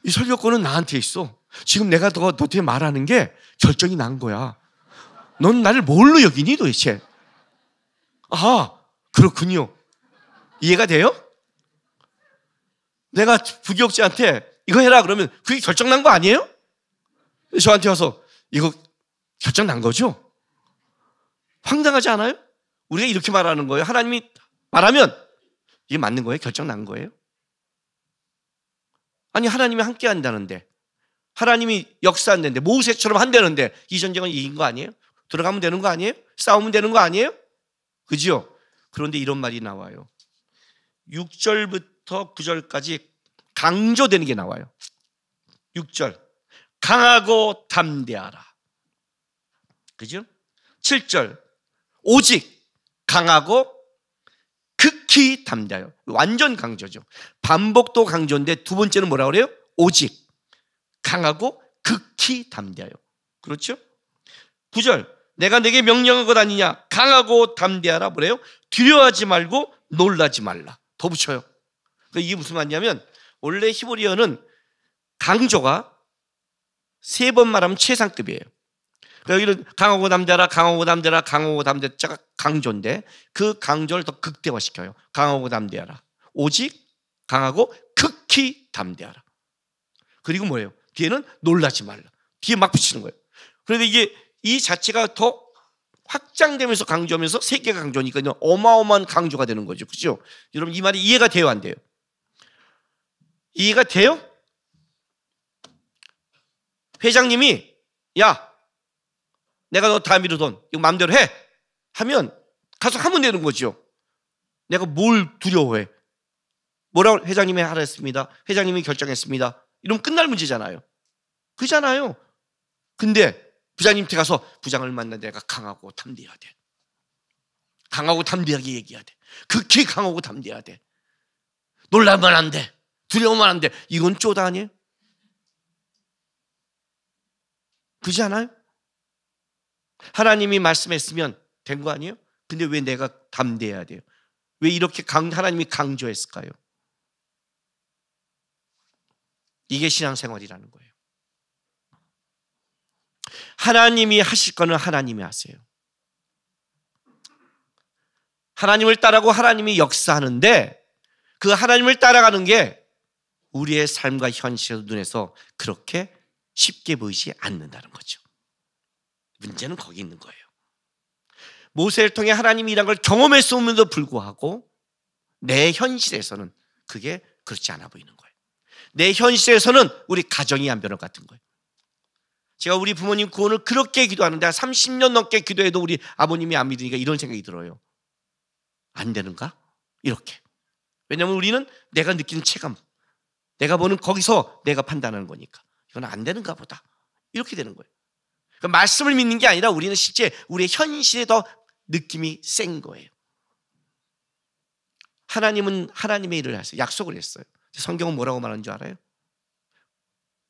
Speaker 7: 이 설교권은 나한테 있어. 지금 내가 너한테 말하는 게 결정이 난 거야. 넌 나를 뭘로 여기니 도대체? 아, 그렇군요. 이해가 돼요? 내가 부교육자한테 이거 해라 그러면 그게 결정 난 거 아니에요? 저한테 와서 이거 결정 난 거죠? 황당하지 않아요? 우리가 이렇게 말하는 거예요. 하나님이 말하면 이게 맞는 거예요? 결정 난 거예요? 아니, 하나님이 함께 한다는데, 하나님이 역사한다는데, 모세처럼 한다는데 이 전쟁은 이긴 거 아니에요? 들어가면 되는 거 아니에요? 싸우면 되는 거 아니에요? 그죠? 그런데 이런 말이 나와요. 6절부터 9절까지 강조되는 게 나와요. 6절, 강하고 담대하라. 그죠? 7절, 오직 강하고 극히 담대하여. 완전 강조죠. 반복도 강조인데 두 번째는 뭐라고 그래요? 오직 강하고 극히 담대하여. 그렇죠? 9절, 내가 내게 명령한 것 아니냐? 강하고 담대하라. 뭐래요? 두려워하지 말고 놀라지 말라. 더 붙여요. 이게 무슨 말이냐면 원래 히브리어는 강조가 3번 말하면 최상급이에요. 여기는 강하고 담대하라, 강하고 담대하라, 강하고 담대자가 강조인데 그 강조를 더 극대화시켜요. 강하고 담대하라. 오직 강하고 극히 담대하라. 그리고 뭐예요? 뒤에는 놀라지 말라. 뒤에 막 붙이는 거예요. 그런데 이게 이 자체가 더 확장되면서 강조하면서 3개가 강조니까 어마어마한 강조가 되는 거죠. 그렇죠? 여러분 이 말이 이해가 돼요, 안 돼요? 이해가 돼요? 회장님이 야, 내가 너 다 밀어돈 이거 마음대로 해 하면 가서 하면 되는 거죠. 내가 뭘 두려워해? 뭐라고? 회장님이 하라 했습니다. 회장님이 결정했습니다. 이러면 끝날 문제잖아요. 그렇잖아요. 근데 부장님한테 가서 부장을 만나 내가 강하고 담대해야 돼. 강하고 담대하게 얘기해야 돼. 극히 강하고 담대해야 돼. 놀라면 안 돼. 두려우면 안 돼. 이건 쪼다 아니에요? 그렇지 않아요? 하나님이 말씀했으면 된 거 아니에요? 근데 왜 내가 담대해야 돼요? 왜 이렇게 하나님이 강조했을까요? 이게 신앙생활이라는 거예요. 하나님이 하실 거는 하나님이 하세요. 하나님을 따라고 하나님이 역사하는데 그 하나님을 따라가는 게 우리의 삶과 현실 눈에서 그렇게 쉽게 보이지 않는다는 거죠. 문제는 거기 있는 거예요. 모세를 통해 하나님이 일한 걸 경험했음에도 불구하고 내 현실에서는 그게 그렇지 않아 보이는 거예요. 내 현실에서는 우리 가정이 안 변화 같은 거예요. 제가 우리 부모님 구원을 그렇게 기도하는데 30년 넘게 기도해도 우리 아버님이 안 믿으니까 이런 생각이 들어요. 안 되는가? 이렇게. 왜냐하면 우리는 내가 느끼는 체감, 내가 보는 거기서 내가 판단하는 거니까 이건 안 되는가 보다. 이렇게 되는 거예요. 그러니까 말씀을 믿는 게 아니라 우리는 실제 우리의 현실에 더 느낌이 센 거예요. 하나님은 하나님의 일을 하세요. 약속을 했어요. 성경은 뭐라고 말하는 줄 알아요?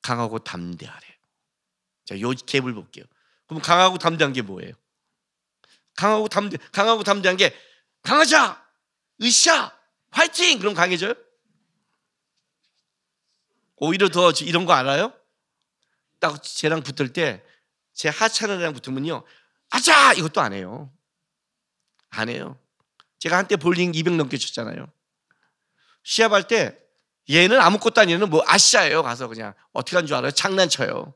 Speaker 7: 강하고 담대하래. 자, 요 갭을 볼게요. 그럼 강하고 담대한 게 뭐예요? 강하고 담대한 게 강하자, 으쌰, 화이팅! 그럼 강해져요? 오히려 더 이런 거 알아요? 딱 쟤랑 붙을 때 제 하찮은 애랑 붙으면요, 아자! 이것도 안 해요. 안 해요. 제가 한때 볼링 200 넘게 쳤잖아요. 시합할 때 얘는 아무것도 아니에요. 뭐 아시아예요. 가서 그냥 어떻게 한 줄 알아요? 장난쳐요.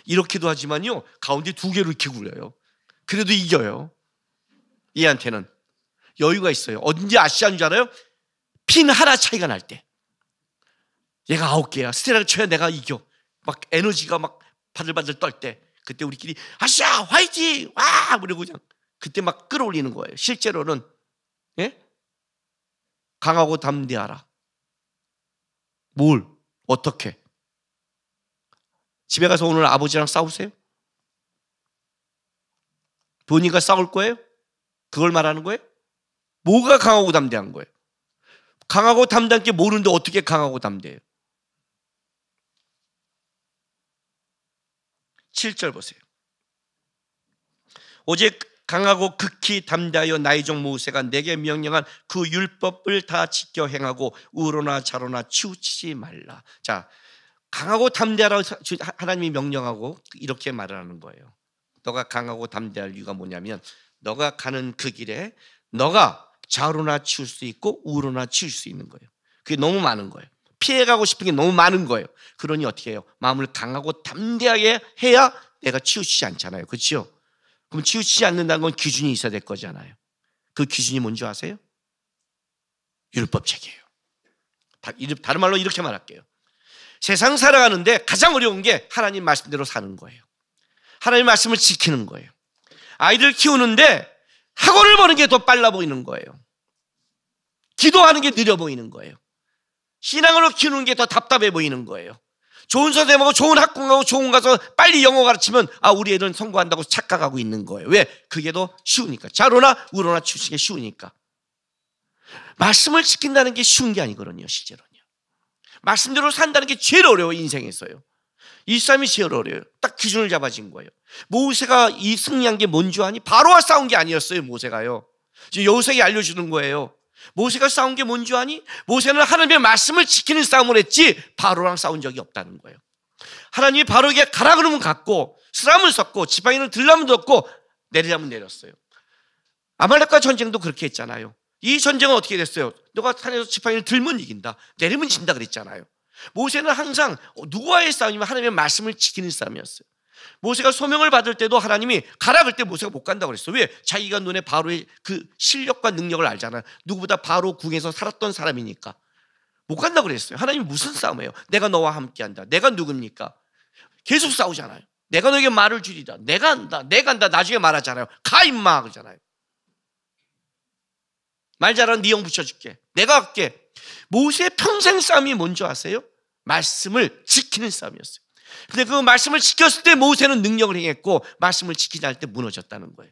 Speaker 7: 이렇게도 하지만요, 가운데 2개로 이렇게 굴려요. 그래도 이겨요. 얘한테는 여유가 있어요. 언제 아시아인 줄 알아요? 핀 하나 차이가 날 때. 얘가 9개야. 스테라를 쳐야 내가 이겨. 막 에너지가 막 바들바들 떨 때, 그때 우리끼리 아시아 화이팅! 와! 그러고 그냥 그때 막 끌어올리는 거예요. 실제로는 예? 강하고 담대하라. 뭘? 어떻게? 집에 가서 오늘 아버지랑 싸우세요? 본인과 싸울 거예요? 그걸 말하는 거예요? 뭐가 강하고 담대한 거예요? 강하고 담대한 게 모르는데 어떻게 강하고 담대해요? 7절 보세요. 오직 강하고 극히 담대하여 나의 종 모세가 내게 명령한 그 율법을 다 지켜 행하고 우로나 좌로나 치우치지 말라. 자, 강하고 담대하라고 하나님이 명령하고 이렇게 말을 하는 거예요. 너가 강하고 담대할 이유가 뭐냐면 너가 가는 그 길에 너가 좌로나 치울 수 있고 우로나 치울 수 있는 거예요. 그게 너무 많은 거예요. 피해가고 싶은 게 너무 많은 거예요. 그러니 어떻게 해요? 마음을 강하고 담대하게 해야 내가 치우치지 않잖아요. 그렇죠? 그럼 치우치지 않는다는 건 기준이 있어야 될 거잖아요. 그 기준이 뭔지 아세요? 율법책이에요. 다른 말로 이렇게 말할게요. 세상 살아가는데 가장 어려운 게 하나님 말씀대로 사는 거예요. 하나님 말씀을 지키는 거예요. 아이들 키우는데 학원을 보는 게 더 빨라 보이는 거예요. 기도하는 게 느려 보이는 거예요. 신앙으로 키우는 게 더 답답해 보이는 거예요. 좋은 선생님하고 좋은 학교하고 좋은 가서 빨리 영어 가르치면 우리 애들은 성공한다고 착각하고 있는 거예요. 왜? 그게 더 쉬우니까. 좌로나 우로나 치우치는 게 쉬우니까. 말씀을 지킨다는 게 쉬운 게 아니거든요. 실제로는요. 말씀대로 산다는 게 제일 어려워요. 인생에서요. 이 싸움이 제일 어려워요. 딱 기준을 잡아진 거예요. 모세가 이 승리한 게 뭔 줄 아니? 바로와 싸운 게 아니었어요. 모세가요. 지금 여호수아에게 알려주는 거예요. 모세가 싸운 게 뭔 줄 아니? 모세는 하나님의 말씀을 지키는 싸움을 했지 바로랑 싸운 적이 없다는 거예요. 하나님이 바로에게 가라 그러면 갔고, 쓰라면 썼고, 지팡이는 들라면 들었고, 내리라면 내렸어요. 아말렉과 전쟁도 그렇게 했잖아요. 이 전쟁은 어떻게 됐어요? 너가 산에서 지팡이를 들면 이긴다, 내리면 진다 그랬잖아요. 모세는 항상 누구와의 싸움이면 하나님의 말씀을 지키는 싸움이었어요. 모세가 소명을 받을 때도 하나님이 가라 그럴 때 모세가 못 간다고 그랬어요. 왜? 자기가 눈에 바로의 그 실력과 능력을 알잖아요. 누구보다 바로 궁에서 살았던 사람이니까 못 간다고 그랬어요. 하나님이 무슨 싸움이에요? 내가 너와 함께한다. 내가 누굽니까? 계속 싸우잖아요. 내가 너에게 말을 주리라. 내가 한다. 내가 한다. 나중에 말하잖아요. 가 임마 그러잖아요. 말 잘하는 네 형 붙여줄게. 내가 할게. 모세의 평생 싸움이 뭔지 아세요? 말씀을 지키는 싸움이었어요. 근데 그 말씀을 지켰을 때 모세는 능력을 행했고 말씀을 지키지 않을 때 무너졌다는 거예요.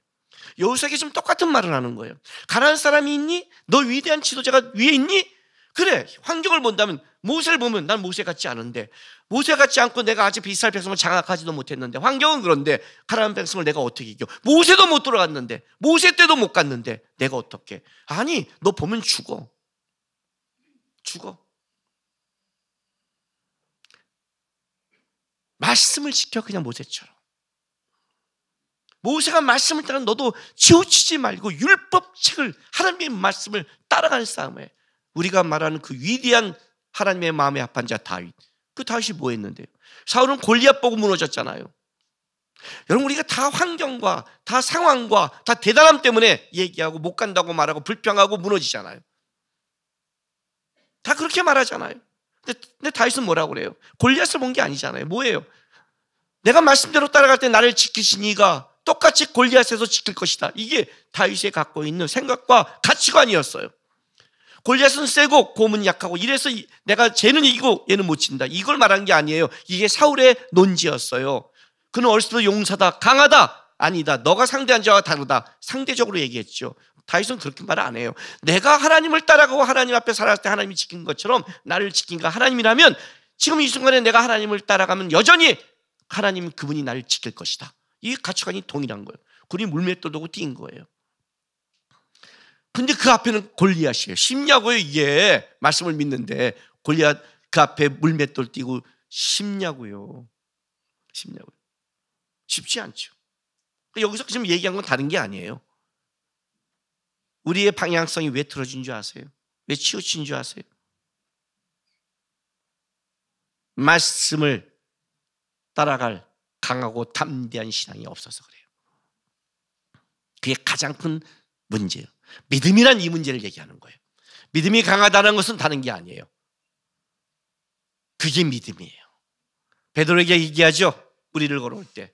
Speaker 7: 여호수아에게 지금 똑같은 말을 하는 거예요. 가나안 사람이 있니? 너 위대한 지도자가 위에 있니? 그래, 환경을 본다면 모세를 보면 난 모세 같지 않은데, 모세 같지 않고 내가 아직 이스라엘 백성을 장악하지도 못했는데, 환경은 그런데 가나안 백성을 내가 어떻게 이겨? 모세도 못 들어갔는데, 모세 때도 못 갔는데 내가 어떻게? 아니, 너 보면 죽어. 말씀을 지켜. 그냥 모세처럼. 모세가 말씀을 따라 너도 치우치지 말고 율법책을, 하나님의 말씀을 따라가는 싸움에, 우리가 말하는 그 위대한 하나님의 마음에 합한 자 다윗, 그 다윗이 뭐 했는데요? 사울은 골리앗 보고 무너졌잖아요. 여러분, 우리가 다 환경과 다 상황과 다 대단함 때문에 얘기하고 못 간다고 말하고 불평하고 무너지잖아요. 다 그렇게 말하잖아요. 근데 다윗은 뭐라고 그래요? 골리앗을 본 게 아니잖아요. 뭐예요? 내가 말씀대로 따라갈 때 나를 지키신 이가 똑같이 골리앗에서 지킬 것이다. 이게 다윗이 갖고 있는 생각과 가치관이었어요. 골리앗은 세고 곰은 약하고 이래서 내가 쟤는 이기고 얘는 못 친다, 이걸 말한 게 아니에요. 이게 사울의 논지였어요. 그는 어렸을 때 용사다, 강하다, 아니다, 너가 상대한 자와 다르다, 상대적으로 얘기했죠. 다윗은 그렇게 말 안 해요. 내가 하나님을 따라가고 하나님 앞에 살았을 때 하나님이 지킨 것처럼 나를 지킨가 하나님이라면, 지금 이 순간에 내가 하나님을 따라가면 여전히 하나님, 그분이 나를 지킬 것이다. 이 가치관이 동일한 거예요. 굴이 물맷돌 두고 뛴 거예요. 근데 그 앞에는 골리앗이에요. 쉽냐고요 이게? 말씀을 믿는데 골리앗 그 앞에 물맷돌 띄고 쉽냐고요? 쉽지 않죠. 여기서 지금 얘기한 건 다른 게 아니에요. 우리의 방향성이 왜 틀어진 줄 아세요? 왜 치우친 줄 아세요? 말씀을 따라갈 강하고 담대한 신앙이 없어서 그래요. 그게 가장 큰 문제예요. 믿음이란 이 문제를 얘기하는 거예요. 믿음이 강하다는 것은 다른 게 아니에요. 그게 믿음이에요. 베드로에게 얘기하죠. 우리를 걸어올 때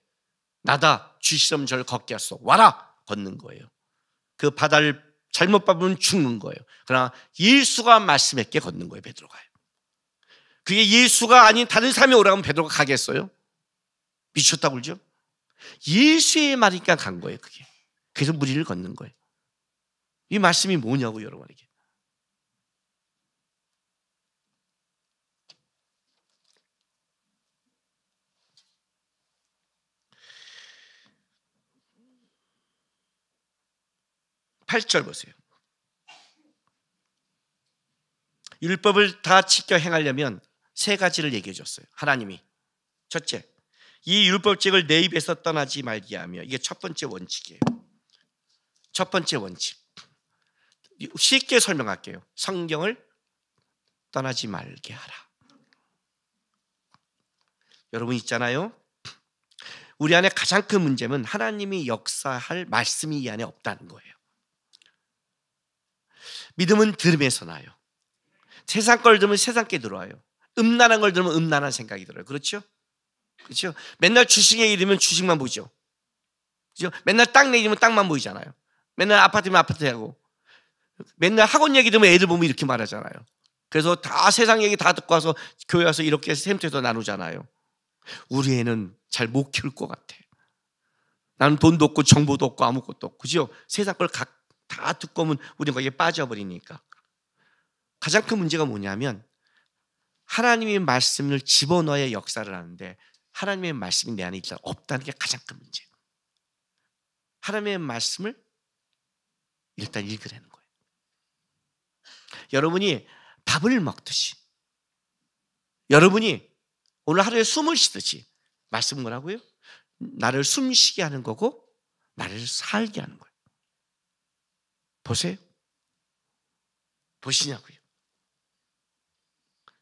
Speaker 7: 나다 주시럼 저를 걷게 하소서, 와라, 걷는 거예요. 그 바다를 잘못 밟으면 죽는 거예요. 그러나 예수가 말씀했기에 걷는 거예요. 베드로가요. 그게 예수가 아닌 다른 사람이 오라면 베드로가 가겠어요? 미쳤다고 그러죠? 예수의 말이니까 간 거예요. 그게. 그래서 무리를 걷는 거예요. 이 말씀이 뭐냐고 여러분에게. 팔 절 보세요. 율법을 다 지켜 행하려면 세 가지를 얘기해 줬어요. 하나님이. 첫째, 이 율법책을 내 입에서 떠나지 말게 하며, 이게 첫 번째 원칙이에요. 첫 번째 원칙. 쉽게 설명할게요. 성경을 떠나지 말게 하라. 여러분 있잖아요, 우리 안에 가장 큰 문제는 하나님이 역사할 말씀이 이 안에 없다는 거예요. 믿음은 들음에서 나요. 세상 걸 들으면 세상 게 들어와요. 음란한 걸 들으면 음란한 생각이 들어요. 그렇죠? 그렇죠? 맨날 주식 얘기 들으면 주식만 보이죠. 그렇죠? 맨날 땅 얘기 들으면 땅만 보이잖아요. 맨날 아파트면 아파트 하고, 맨날 학원 얘기 들으면 애들 보면 이렇게 말하잖아요. 그래서 다 세상 얘기 다 듣고 와서 교회 와서 이렇게 샘터에서 나누잖아요. 우리 애는 잘 못 키울 것 같아. 나는 돈도 없고 정보도 없고 아무것도 없고, 그죠? 세상 걸 다 듣고 오면 우리는 거기에 빠져버리니까. 가장 큰 문제가 뭐냐면 하나님의 말씀을 집어넣어야 역사를 하는데 하나님의 말씀이 내 안에 일단 없다는 게 가장 큰 문제예요. 하나님의 말씀을 일단 읽으라는 거예요. 여러분이 밥을 먹듯이, 여러분이 오늘 하루에 숨을 쉬듯이, 말씀은 뭐라고요? 나를 숨쉬게 하는 거고 나를 살게 하는 거예요. 보세요. 보시냐고요.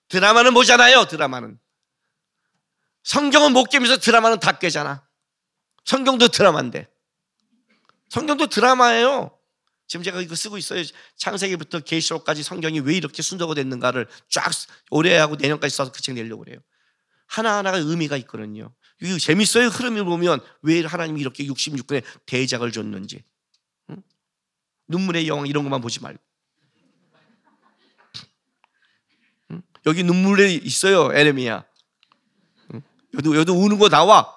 Speaker 7: 드라마는 보잖아요. 드라마는. 성경은 못 깨면서 드라마는 다 깨잖아. 성경도 드라마인데. 성경도 드라마예요. 지금 제가 이거 쓰고 있어요. 창세기부터 계시록까지 성경이 왜 이렇게 순서가 됐는가를 쫙 올해하고 내년까지 써서 그 책 내려고 그래요. 하나하나가 의미가 있거든요. 이거 재밌어요. 흐름을 보면 왜 하나님이 이렇게 66권의 대작을 줬는지. 응? 눈물의 여왕 이런 것만 보지 말고. 응? 여기 눈물에 있어요. 에레미야. 응? 여기도 우는 거 나와.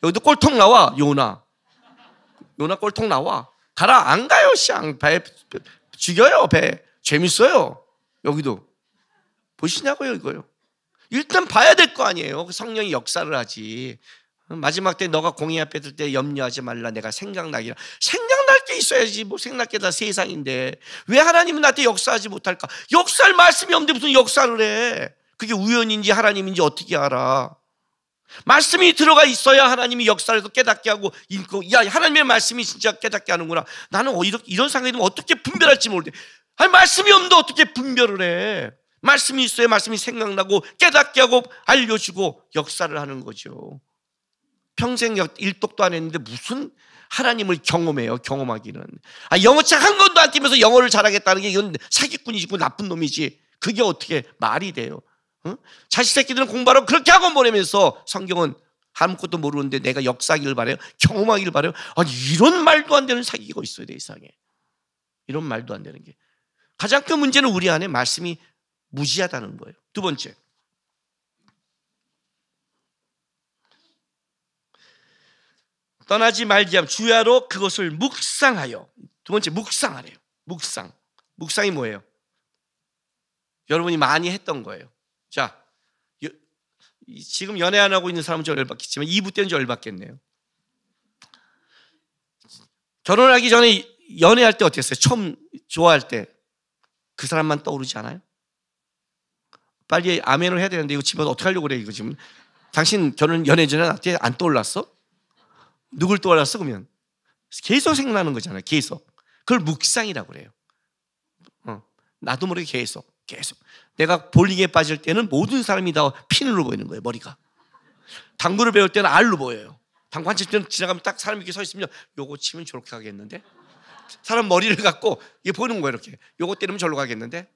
Speaker 7: 여기도 꼴통 나와. 요나 꼴통 나와. 가라. 안 가요. 배 죽여요. 배. 재밌어요. 여기도 보시냐고요, 이거요. 일단 봐야 될 거 아니에요. 성령이 역사를 하지. 마지막 때 너가 공의 앞에 들 때 염려하지 말라. 내가 생각나기라. 생각날 게 있어야지. 뭐 생각날 게 다 세상인데 왜 하나님은 나한테 역사하지 못할까? 역사할 말씀이 없는데 무슨 역사를 해? 그게 우연인지 하나님인지 어떻게 알아? 말씀이 들어가 있어야 하나님이 역사를 깨닫게 하고 읽고, 야, 하나님의 말씀이 진짜 깨닫게 하는구나. 나는 이런 상황이 되면 어떻게 분별할지 모르겠대. 아니, 말씀이 없는데 어떻게 분별을 해? 말씀이 있어야 말씀이 생각나고 깨닫게 하고 알려주고 역사를 하는 거죠. 평생 일독도 안 했는데 무슨 하나님을 경험해요? 경험하기는. 영어책 한 권도 안 띄면서 영어를 잘하겠다는 게 이건 사기꾼이지, 나쁜 놈이지. 그게 어떻게 말이 돼요? 응? 자식 새끼들은 공부하라고 그렇게 학원 보내면서 성경은 아무것도 모르는데 내가 역사하기를 바래요? 경험하기를 바래요? 아니, 이런 말도 안 되는 사기가 있어야 돼, 이상에. 이런 말도 안 되는 게. 가장 큰 문제는 우리 안에 말씀이 무지하다는 거예요. 두 번째, 떠나지 말지 함 주야로 그것을 묵상하여. 두 번째, 묵상하래요. 묵상이 뭐예요? 여러분이 많이 했던 거예요. 자, 지금 연애 안 하고 있는 사람은 좀 열받겠지만 2부 때는 좀 열받겠네요. 결혼하기 전에 연애할 때 어땠어요? 처음 좋아할 때 그 사람만 떠오르지 않아요? 빨리 아멘을 해야 되는데 이거 집에서 어떻게 하려고 그래? 이거 지금 당신 결혼 연애 전에 나한테 안 떠올랐어? 누굴 떠올랐어? 그러면 계속 생각나는 거잖아요. 계속. 그걸 묵상이라고 그래요. 나도 모르게 계속. 내가 볼링에 빠질 때는 모든 사람이 다 핀으로 보이는 거예요. 머리가. 당구를 배울 때는 알로 보여요. 당구 한 칠 때는 지나가면 딱 사람이 이렇게 서 있으면 요거 치면 저렇게 가겠는데, 사람 머리를 갖고 이게 보이는 거예요. 이렇게 요거 때리면 저로 가겠는데,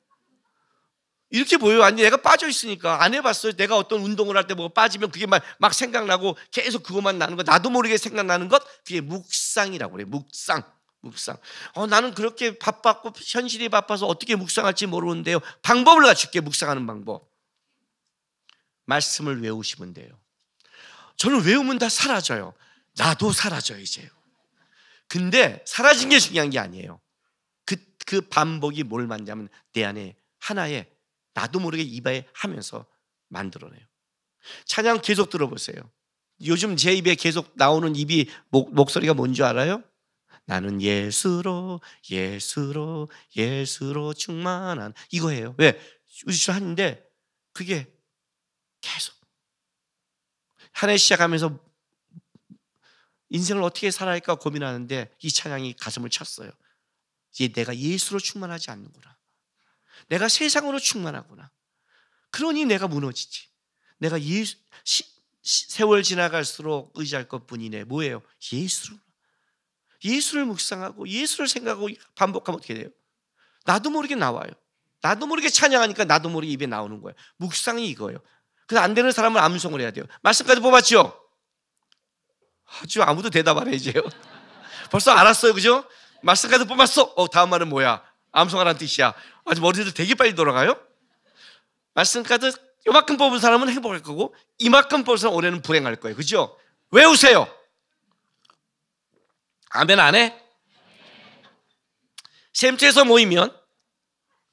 Speaker 7: 이렇게 보여요. 아니, 내가 빠져 있으니까 안 해봤어요. 내가 어떤 운동을 할 때 뭐 빠지면 그게 막 생각나고 계속 그것만 나는 것, 나도 모르게 생각나는 것, 그게 묵상이라고 그래요. 묵상. 나는 그렇게 바빴고 현실이 바빠서 어떻게 묵상할지 모르는데요. 방법을 갖출게. 묵상하는 방법. 말씀을 외우시면 돼요. 저는 외우면 다 사라져요. 나도 사라져요, 이제요. 근데 사라진 게 중요한 게 아니에요. 그 반복이 뭘 만드냐면 내 안에 하나의 나도 모르게 입에 하면서 만들어내요. 찬양 계속 들어보세요. 요즘 제 입에 계속 나오는 목소리가 뭔지 알아요? 나는 예수로 충만한, 이거예요. 왜? 우주를 하는데 그게 계속 한 해 시작하면서 인생을 어떻게 살아야 할까 고민하는데 이 찬양이 가슴을 쳤어요. 이제 내가 예수로 충만하지 않는구나. 내가 세상으로 충만하구나. 그러니 내가 무너지지. 내가 세월 지나갈수록 의지할 것뿐이네. 뭐예요? 예수를 묵상하고 예수를 생각하고 반복하면 어떻게 돼요? 나도 모르게 나와요. 나도 모르게 찬양하니까 나도 모르게 입에 나오는 거예요. 묵상이 이거예요. 그래서 안 되는 사람은 암송을 해야 돼요. 말씀까지 뽑았죠? 아주 아무도 대답 안 해, 이제요. 벌써 알았어요, 그죠? 말씀까지 뽑았어. 다음 말은 뭐야? 암송하라는 뜻이야. 아주 머리들 되게 빨리 돌아가요. 말씀까지 요만큼 뽑은 사람은 행복할 거고 이만큼 뽑은 사람은 올해는 불행할 거예요. 그죠? 외우세요. 아멘 안 해? 샘트에서 모이면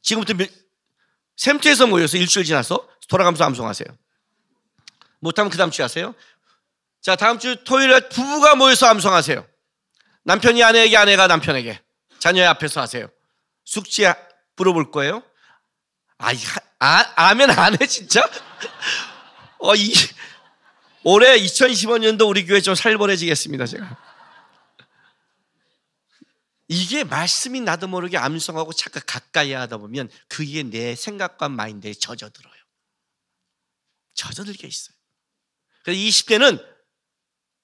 Speaker 7: 지금부터 샘트에서 모여서 일주일 지나서 돌아가면서 암송하세요. 못하면 그 다음 주에 하세요. 자, 다음 주 토요일에 부부가 모여서 암송하세요. 남편이 아내에게, 아내가 남편에게, 자녀의 앞에서 하세요. 숙제 물어볼 거예요. 아멘 안 해 진짜? 올해 2015년도 우리 교회 좀 살벌해지겠습니다, 제가. 이게 말씀이 나도 모르게 암송하고 잠깐 가까이 하다 보면 그게 내 생각과 마인드에 젖어들어요. 젖어들게 있어요. 그래서 20대는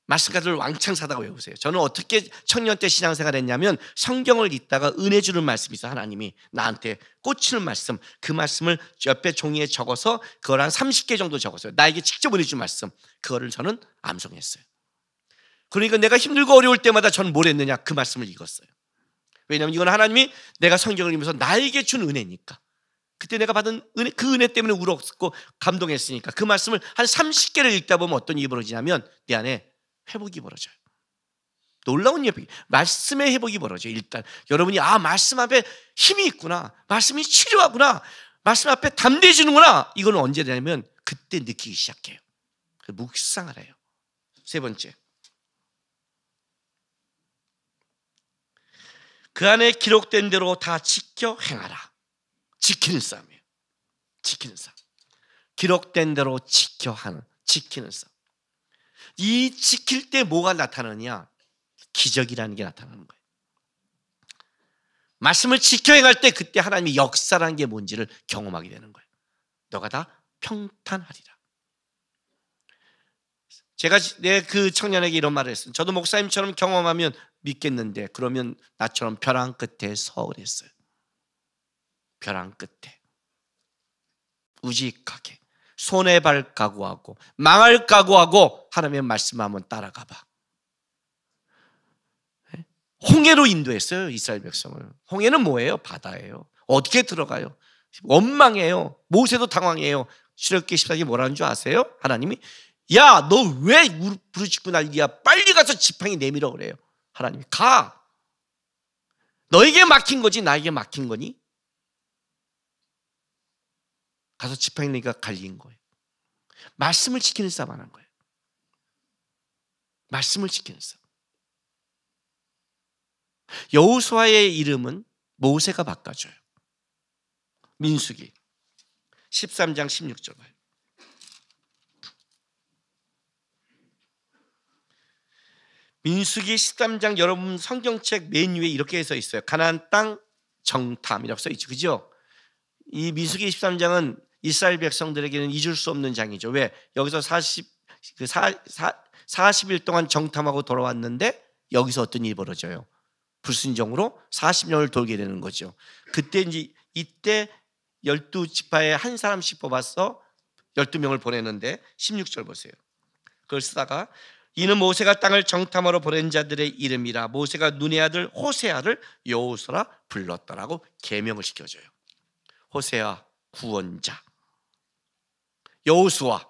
Speaker 7: 말씀까지를 왕창 사다가 외우세요. 저는 어떻게 청년 때 신앙생활 했냐면 성경을 읽다가 은혜 주는 말씀이 있어요. 하나님이 나한테 꽂히는 말씀, 그 말씀을 옆에 종이에 적어서 그걸 한 30개 정도 적었어요. 나에게 직접 은혜 준 말씀, 그거를 저는 암송했어요. 그러니까 내가 힘들고 어려울 때마다 저는 뭘 했느냐? 그 말씀을 읽었어요. 왜냐하면 이건 하나님이 내가 성경을 읽으면서 나에게 준 은혜니까. 그때 내가 받은 은혜, 그 은혜 때문에 울었고 감동했으니까 그 말씀을 한 30개를 읽다 보면 어떤 일이 벌어지냐면 내 안에 회복이 벌어져요. 놀라운 회복이, 말씀의 회복이 벌어져요. 일단 여러분이 말씀 앞에 힘이 있구나, 말씀이 치료하구나, 말씀 앞에 담대해지는구나. 이거는 언제 되냐면 그때 느끼기 시작해요. 묵상을 해요. 세 번째, 그 안에 기록된 대로 다 지켜 행하라. 지키는 싸움이에요. 지키는 싸움. 기록된 대로 지키는 싸움. 이 지킬 때 뭐가 나타나느냐? 기적이라는 게 나타나는 거예요. 말씀을 지켜 행할 때 그때 하나님의 역사라는 게 뭔지를 경험하게 되는 거예요. 너가 다 평탄하리라. 제가 내 그 청년에게 이런 말을 했어요. 저도 목사님처럼 경험하면 믿겠는데 그러면 나처럼 벼랑 끝에 서 그랬어요. 벼랑 끝에 우직하게 손해발 각오하고 망할 각오하고 하나님의 말씀 한번 따라가 봐. 홍해로 인도했어요. 이스라엘 백성을. 홍해는 뭐예요? 바다예요. 어떻게 들어가요? 원망해요. 모세도 당황해요. 출애굽기 14장에 뭐라는 줄 아세요? 하나님이 야, 너 왜 부르짖고 난리야? 빨리 가서 지팡이 내밀어 그래요. 하나님이 가. 너에게 막힌 거지 나에게 막힌 거니? 가서 지팡이 내니까 갈린 거예요. 말씀을 지키는 싸움 하는 거예요. 말씀을 지키는 싸움. 여호수아의 이름은 모세가 바꿔줘요. 민수기 13장 16절 봐요. 민수기 13장 여러분 성경책 맨 위에 이렇게 써 있어요. 가나안 땅 정탐이라고 써 있죠. 그죠? 이 민수기 13장은 이스라엘 백성들에게는 잊을 수 없는 장이죠. 왜? 여기서 40일 동안 정탐하고 돌아왔는데 여기서 어떤 일이 벌어져요? 불순종으로 40년을 돌게 되는 거죠. 그때 이때 12지파에 한 사람씩 뽑아서 12명을 보내는데 16절 보세요. 그걸 쓰다가 이는 모세가 땅을 정탐하러 보낸 자들의 이름이라 모세가 눈의 아들 호세아를 여호수아라 불렀더라고 계명을 시켜줘요. 호세아 구원자, 여호수아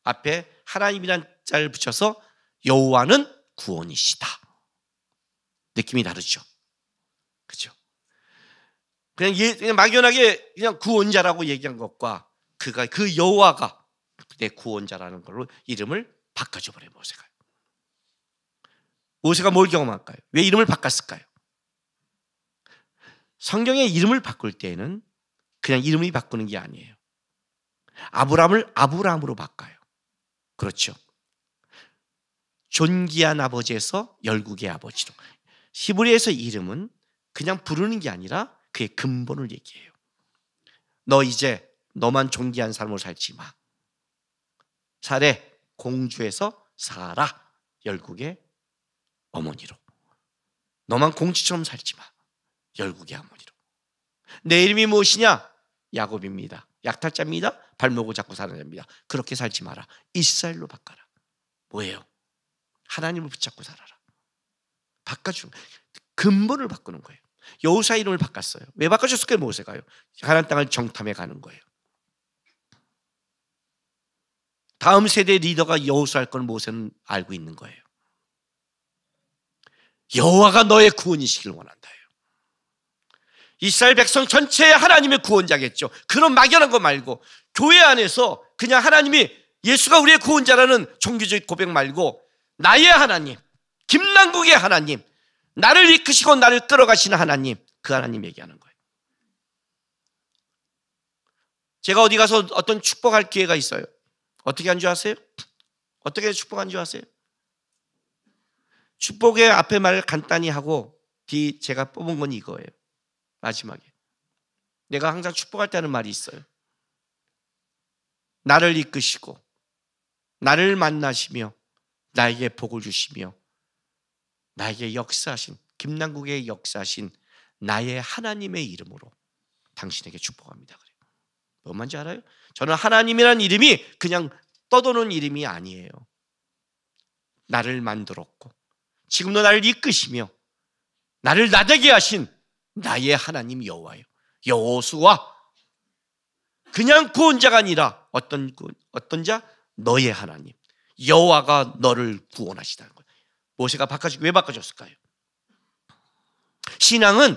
Speaker 7: 앞에 하나님이란 자를 붙여서 여호와는 구원이시다. 느낌이 다르죠. 그렇죠? 그냥 막연하게 그냥 구원자라고 얘기한 것과 그 여호와가 내 구원자라는 걸로 이름을 바꿔줘 버려요. 모세가 뭘 경험할까요? 왜 이름을 바꿨을까요? 성경의 이름을 바꿀 때에는 그냥 이름이 바꾸는 게 아니에요. 아브람을 아브람으로 바꿔요. 그렇죠? 존귀한 아버지에서 열국의 아버지로. 히브리에서 이름은 그냥 부르는 게 아니라 그의 근본을 얘기해요. 너 이제 너만 존귀한 삶을 살지 마. 살에 공주에서 살아. 열국의 어머니로. 너만 공주처럼 살지 마. 열국의 어머니로. 내 이름이 무엇이냐? 야곱입니다. 약탈자입니다. 발목을 잡고 사는 자입니다. 그렇게 살지 마라. 이스라엘로 바꿔라. 뭐예요? 하나님을 붙잡고 살아라. 바꿔주는 거예요. 근본을 바꾸는 거예요. 여호수아 이름을 바꿨어요. 왜 바꿔줬을까요? 모세가요. 가나안 땅을 정탐해 가는 거예요. 다음 세대 리더가 여호수아일 걸 모세는 알고 있는 거예요. 여호와가 너의 구원이시길 원한다. 이스라엘 백성 전체의 하나님의 구원자겠죠. 그런 막연한 거 말고 교회 안에서 그냥 하나님이 예수가 우리의 구원자라는 종교적 고백 말고 나의 하나님, 김남국의 하나님, 나를 이끄시고 나를 끌어가시는 하나님, 그 하나님 얘기하는 거예요. 제가 어디 가서 어떤 축복할 기회가 있어요. 어떻게 한 줄 아세요? 어떻게 축복한 줄 아세요? 축복의 앞에 말을 간단히 하고 뒤 제가 뽑은 건 이거예요. 마지막에 내가 항상 축복할 때 하는 말이 있어요. 나를 이끄시고 나를 만나시며 나에게 복을 주시며 나에게 역사하신 김남국의 역사하신 나의 하나님의 이름으로 당신에게 축복합니다. 그래요. 뭔지 알아요? 저는 하나님이라는 이름이 그냥 떠도는 이름이 아니에요. 나를 만들었고 지금도 나를 이끄시며 나를 나되게 하신 나의 하나님 여호와요. 여호수아. 그냥 구원자가 아니라 어떤 자? 너의 하나님. 여호와가 너를 구원하시다는 거예요. 모세가 왜 바꿔줬을까요? 신앙은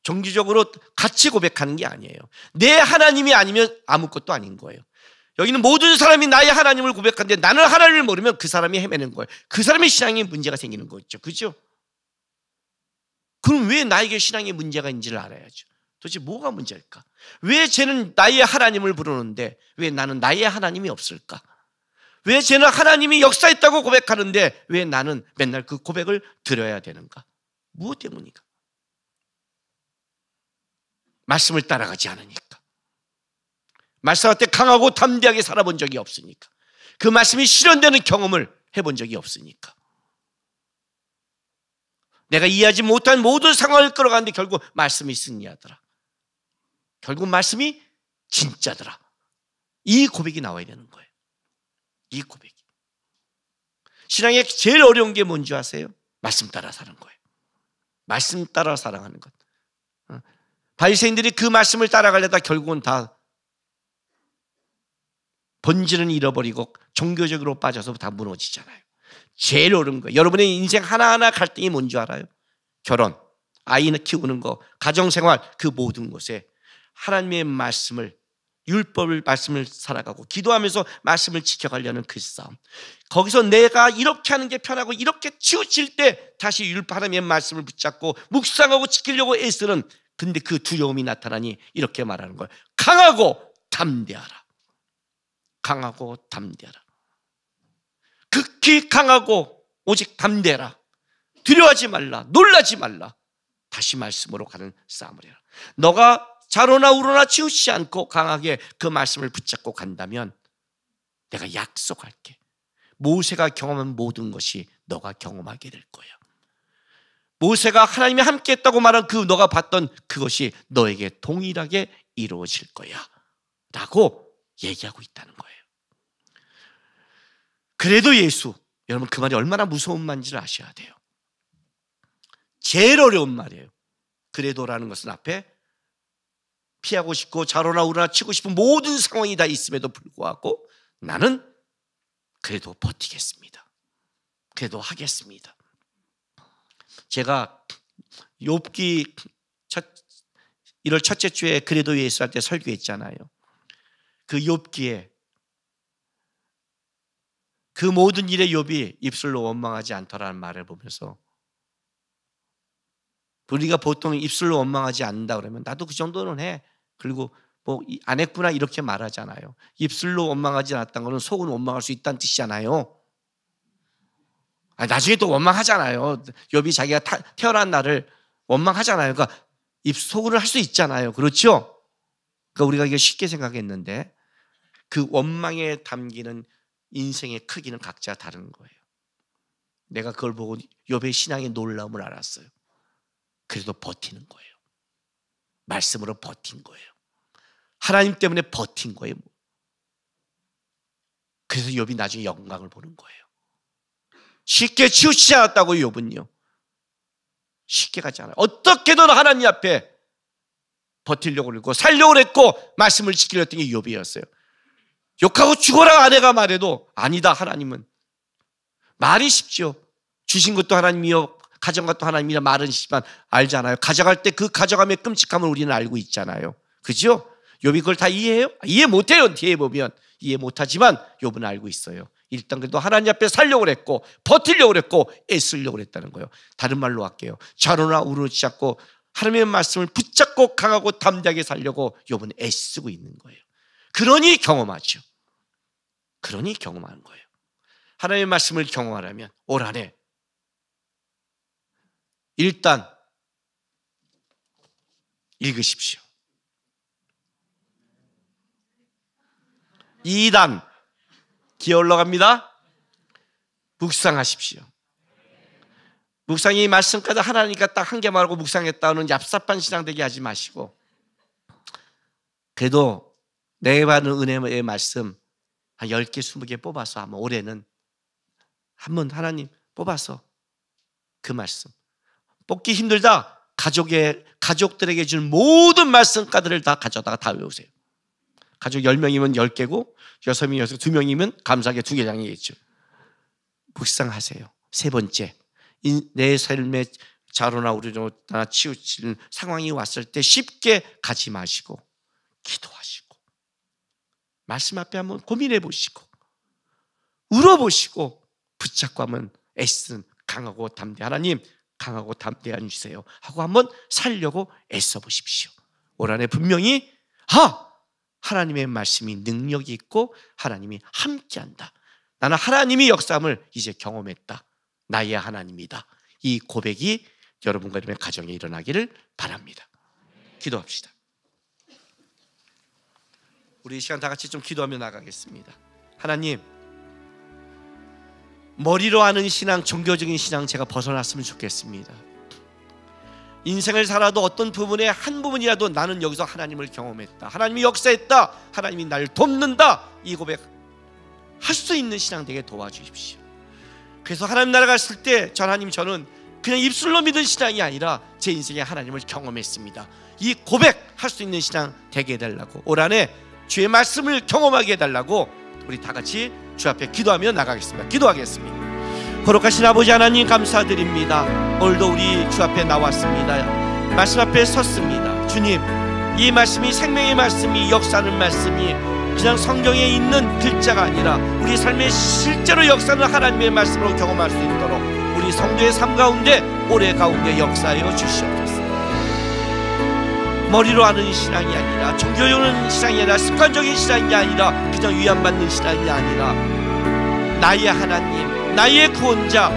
Speaker 7: 정기적으로 같이 고백하는 게 아니에요. 내 하나님이 아니면 아무것도 아닌 거예요. 여기는 모든 사람이 나의 하나님을 고백하는데 나는 하나님을 모르면 그 사람이 헤매는 거예요. 그 사람의 신앙에 문제가 생기는 거죠. 그죠? 그럼 왜 나에게 신앙에 문제가 있는지를 알아야죠. 도대체 뭐가 문제일까? 왜 쟤는 나의 하나님을 부르는데 왜 나는 나의 하나님이 없을까? 왜 쟤는 하나님이 역사했다고 고백하는데 왜 나는 맨날 그 고백을 들어야 되는가? 무엇 때문이까? 말씀을 따라가지 않으니까. 말씀할 때 강하고 담대하게 살아본 적이 없으니까. 그 말씀이 실현되는 경험을 해본 적이 없으니까. 내가 이해하지 못한 모든 상황을 끌어가는데 결국 말씀이 승리하더라. 결국 말씀이 진짜더라. 이 고백이 나와야 되는 거예요. 이 고백이. 신앙에 제일 어려운 게 뭔지 아세요? 말씀 따라 사는 거예요. 말씀 따라 살아가는 것. 바리새인들이 그 말씀을 따라가려다 결국은 다 본질은 잃어버리고 종교적으로 빠져서 다 무너지잖아요. 제일 어려운 거예요. 여러분의 인생 하나하나 갈등이 뭔지 알아요? 결혼, 아이는 키우는 거, 가정생활, 그 모든 것에 하나님의 말씀을, 율법을 말씀을 살아가고 기도하면서 말씀을 지켜가려는 그 싸움. 거기서 내가 이렇게 하는 게 편하고 이렇게 치우칠 때 다시 하나님의 말씀을 붙잡고 묵상하고 지키려고 애쓰는, 근데 그 두려움이 나타나니 이렇게 말하는 거예요. 강하고 담대하라. 강하고 담대하라. 극히 강하고 오직 담대하라. 두려워하지 말라. 놀라지 말라. 다시 말씀으로 가는 싸움을 해라. 너가 좌로나 우로나 치우치지 않고 강하게 그 말씀을 붙잡고 간다면 내가 약속할게. 모세가 경험한 모든 것이 너가 경험하게 될 거야. 모세가 하나님이 함께 했다고 말한 그 너가 봤던 그것이 너에게 동일하게 이루어질 거야 라고 얘기하고 있다는 거예요. 그래도 예수, 여러분 그 말이 얼마나 무서운 말인지를 아셔야 돼요. 제일 어려운 말이에요. 그래도라는 것은 앞에 피하고 싶고 좌로나 우로나 치고 싶은 모든 상황이 다 있음에도 불구하고 나는 그래도 버티겠습니다. 그래도 하겠습니다. 제가 욥기 1월 첫째 주에 그래도 예수 할 때 설교했잖아요. 그 욥기에 그 모든 일에 욥이 입술로 원망하지 않더라는 말을 보면서 우리가 보통 입술로 원망하지 않는다 그러면 나도 그 정도는 해. 그리고 뭐 안 했구나 이렇게 말하잖아요. 입술로 원망하지 않았다는 것은 속은 원망할 수 있다는 뜻이잖아요. 나중에 또 원망하잖아요. 욥이 자기가 태어난 날을 원망하잖아요. 그러니까 속으로 할 수 있잖아요. 그렇죠? 그러니까 우리가 이게 쉽게 생각했는데 그 원망에 담기는 인생의 크기는 각자 다른 거예요. 내가 그걸 보고 욥의 신앙의 놀라움을 알았어요. 그래도 버티는 거예요. 말씀으로 버틴 거예요. 하나님 때문에 버틴 거예요. 그래서 욥이 나중에 영광을 보는 거예요. 쉽게 치우치지 않았다고 욥은요. 쉽게 가지 않아요. 어떻게든 하나님 앞에 버티려고 그랬고 살려고 했고 말씀을 지키려 했던 게 욥이었어요. 욕하고 죽어라 아내가 말해도 아니다 하나님은. 말이 쉽죠. 주신 것도 하나님이요 가져간 것도 하나님이라 말은 쉽지만 알잖아요. 가져갈 때 그 가져감의 끔찍함을 우리는 알고 있잖아요. 그죠? 욥이 그걸 다 이해해요? 이해 못해요. 뒤에 보면 이해 못하지만 욥은 알고 있어요. 일단 그래도 하나님 앞에 살려고 했고 버티려고 했고 애쓰려고 했다는 거예요. 다른 말로 할게요. 좌로나 우로나 잡고 하나님의 말씀을 붙잡고 강하고 담대하게 살려고 욥은 애쓰고 있는 거예요. 그러니 경험하죠. 그러니 경험하는 거예요. 하나님의 말씀을 경험하려면 올 한 해 일단 읽으십시오. 2단 기어 올라갑니다. 묵상하십시오. 묵상이 말씀까지 하나니까 딱 한 개만 하고 묵상했다는 얍삽한 신앙 되게 하지 마시고 그래도 내게 받는 은혜의 말씀 한 10개, 20개 뽑아서 한번 올해는 한번 하나님 뽑아서 그 말씀 뽑기 힘들다. 가족들에게 준 모든 말씀가들을 다 가져다가 다 외우세요. 가족 10명이면 10개고 6명이어서 2명이면 감사하게 2개장이겠죠. 묵상하세요. 세 번째, 내 삶의 자로나 우리로나 치우치는 상황이 왔을 때 쉽게 가지 마시고 기도하시고 말씀 앞에 한번 고민해 보시고 울어보시고 붙잡고 하면 애쓰는 강하고 담대 하나님, 강하고 담대한 주세요 하고 한번 살려고 애써 보십시오. 올 한해 분명히 하나님의 말씀이 능력이 있고 하나님이 함께한다. 나는 하나님이 역사함을 이제 경험했다. 나의 하나님이다. 이 고백이 여러분과 여러분의 가정에 일어나기를 바랍니다. 기도합시다. 우리 이 시간 다 같이 좀 기도하며 나가겠습니다. 하나님, 머리로 하는 신앙, 종교적인 신앙 제가 벗어났으면 좋겠습니다. 인생을 살아도 어떤 부분에 한 부분이라도 나는 여기서 하나님을 경험했다, 하나님이 역사했다, 하나님이 나를 돕는다, 이 고백 할 수 있는 신앙 되게 도와주십시오. 그래서 하나님 나라 갔을 때 하나님, 저는 그냥 입술로 믿은 신앙이 아니라 제 인생에 하나님을 경험했습니다. 이 고백 할 수 있는 신앙 되게 해달라고, 올 한해 주의 말씀을 경험하게 해달라고 우리 다 같이 주 앞에 기도하며 나가겠습니다. 기도하겠습니다. 거룩하신 아버지 하나님, 감사드립니다. 오늘도 우리 주 앞에 나왔습니다. 말씀 앞에 섰습니다. 주님, 이 말씀이 생명의 말씀이, 역사하는 말씀이 그냥 성경에 있는 글자가 아니라 우리 삶에 실제로 역사하는 하나님의 말씀으로 경험할 수 있도록 우리 성도의 삶 가운데, 올해 가운데 역사하여 주시옵소서. 머리로 하는 신앙이 아니라, 종교적인 신앙이 아니라, 습관적인 신앙이 아니라, 그냥 위안받는 신앙이 아니라, 나의 하나님, 나의 구원자,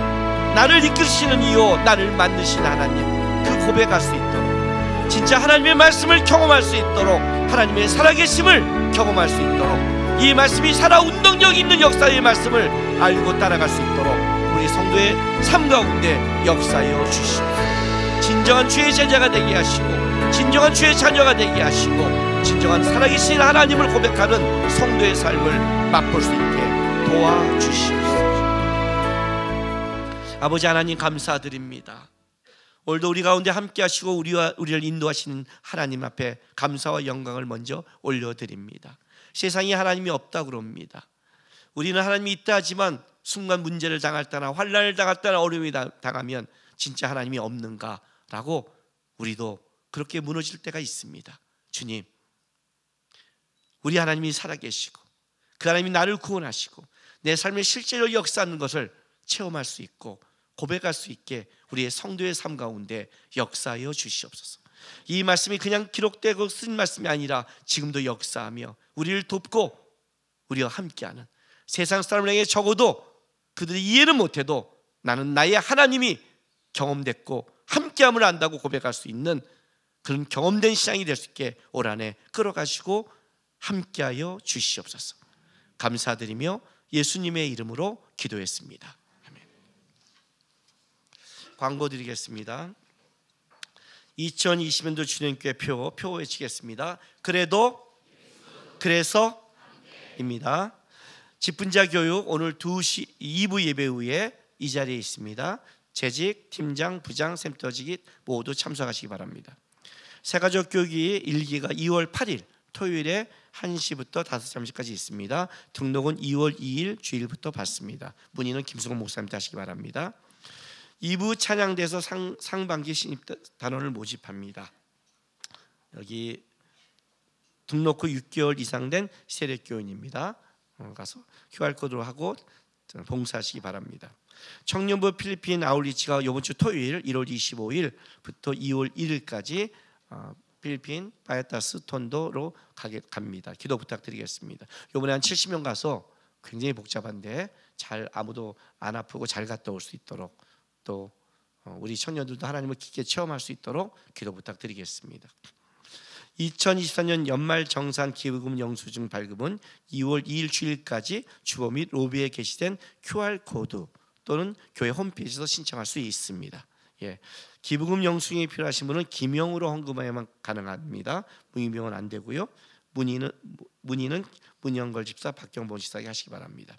Speaker 7: 나를 이끄시는 이요 나를 만드신 하나님, 그 고백할 수 있도록, 진짜 하나님의 말씀을 경험할 수 있도록, 하나님의 살아계심을 경험할 수 있도록, 이 말씀이 살아 운동력 있는 역사의 말씀을 알고 따라갈 수 있도록 우리 성도의 삶 가운데 역사하여 주시옵소서. 진정한 주의 제자가 되게 하시고, 진정한 주의 자녀가 되게 하시고, 진정한 살아계신 하나님을 고백하는 성도의 삶을 맛볼 수 있게 도와주시옵소서. 아버지 하나님, 감사드립니다. 오늘도 우리 가운데 함께 하시고 우리를 인도하시는 하나님 앞에 감사와 영광을 먼저 올려드립니다. 세상에 하나님이 없다고 그럽니다. 우리는 하나님이 있다 하지만 순간 문제를 당할 때나 환난을 당할 때나 어려움이 당하면 진짜 하나님이 없는가라고 우리도 그렇게 무너질 때가 있습니다. 주님, 우리 하나님이 살아계시고 그 하나님이 나를 구원하시고 내 삶에 실제로 역사하는 것을 체험할 수 있고 고백할 수 있게 우리의 성도의 삶 가운데 역사하여 주시옵소서. 이 말씀이 그냥 기록되고 쓴 말씀이 아니라 지금도 역사하며 우리를 돕고 우리와 함께하는, 세상 사람에게 적어도 그들이 이해는 못해도 나는 나의 하나님이 경험됐고 함께함을 안다고 고백할 수 있는 그런 경험된 신앙이 될 수 있게 올 한해 끌어가시고 함께하여 주시옵소서. 감사드리며 예수님의 이름으로 기도했습니다. 아멘. 광고 드리겠습니다. 2020년도 주년교회 표 외치겠습니다. 그래서입니다. 직분자 교육 오늘 2시 2부 예배 후에 이 자리에 있습니다. 재직, 팀장, 부장, 센터직이 모두 참석하시기 바랍니다. 새가족 교육이 1기가 2월 8일 토요일에 1시부터 5:30까지 있습니다. 등록은 2월 2일 주일부터 받습니다. 문의는 김승원 목사님께 하시기 바랍니다. 2부 찬양대에서 상반기 신입 단원을 모집합니다. 여기 등록 후 6개월 이상 된 세례교인입니다. 가서 QR코드로 하고 봉사하시기 바랍니다. 청년부 필리핀 아울리치가 이번 주 토요일 1월 25일부터 2월 1일까지 필리핀 바야타스 톤도로 갑니다. 기도 부탁드리겠습니다. 이번에 한 70명 가서 굉장히 복잡한데 잘 아무도 안 아프고 잘 갔다 올 수 있도록, 또 우리 청년들도 하나님을 깊게 체험할 수 있도록 기도 부탁드리겠습니다. 2024년 연말 정산 기부금 영수증 발급은 2월 2일 주일까지 주보 및 로비에 게시된 QR코드 또는 교회 홈페이지에서 신청할 수 있습니다. 기부금 영수증이 필요하신 분은 기명으로 헌금해야만 가능합니다. 무기명은 안 되고요. 문의는 문영걸 집사, 박경본 집사에게 하시기 바랍니다.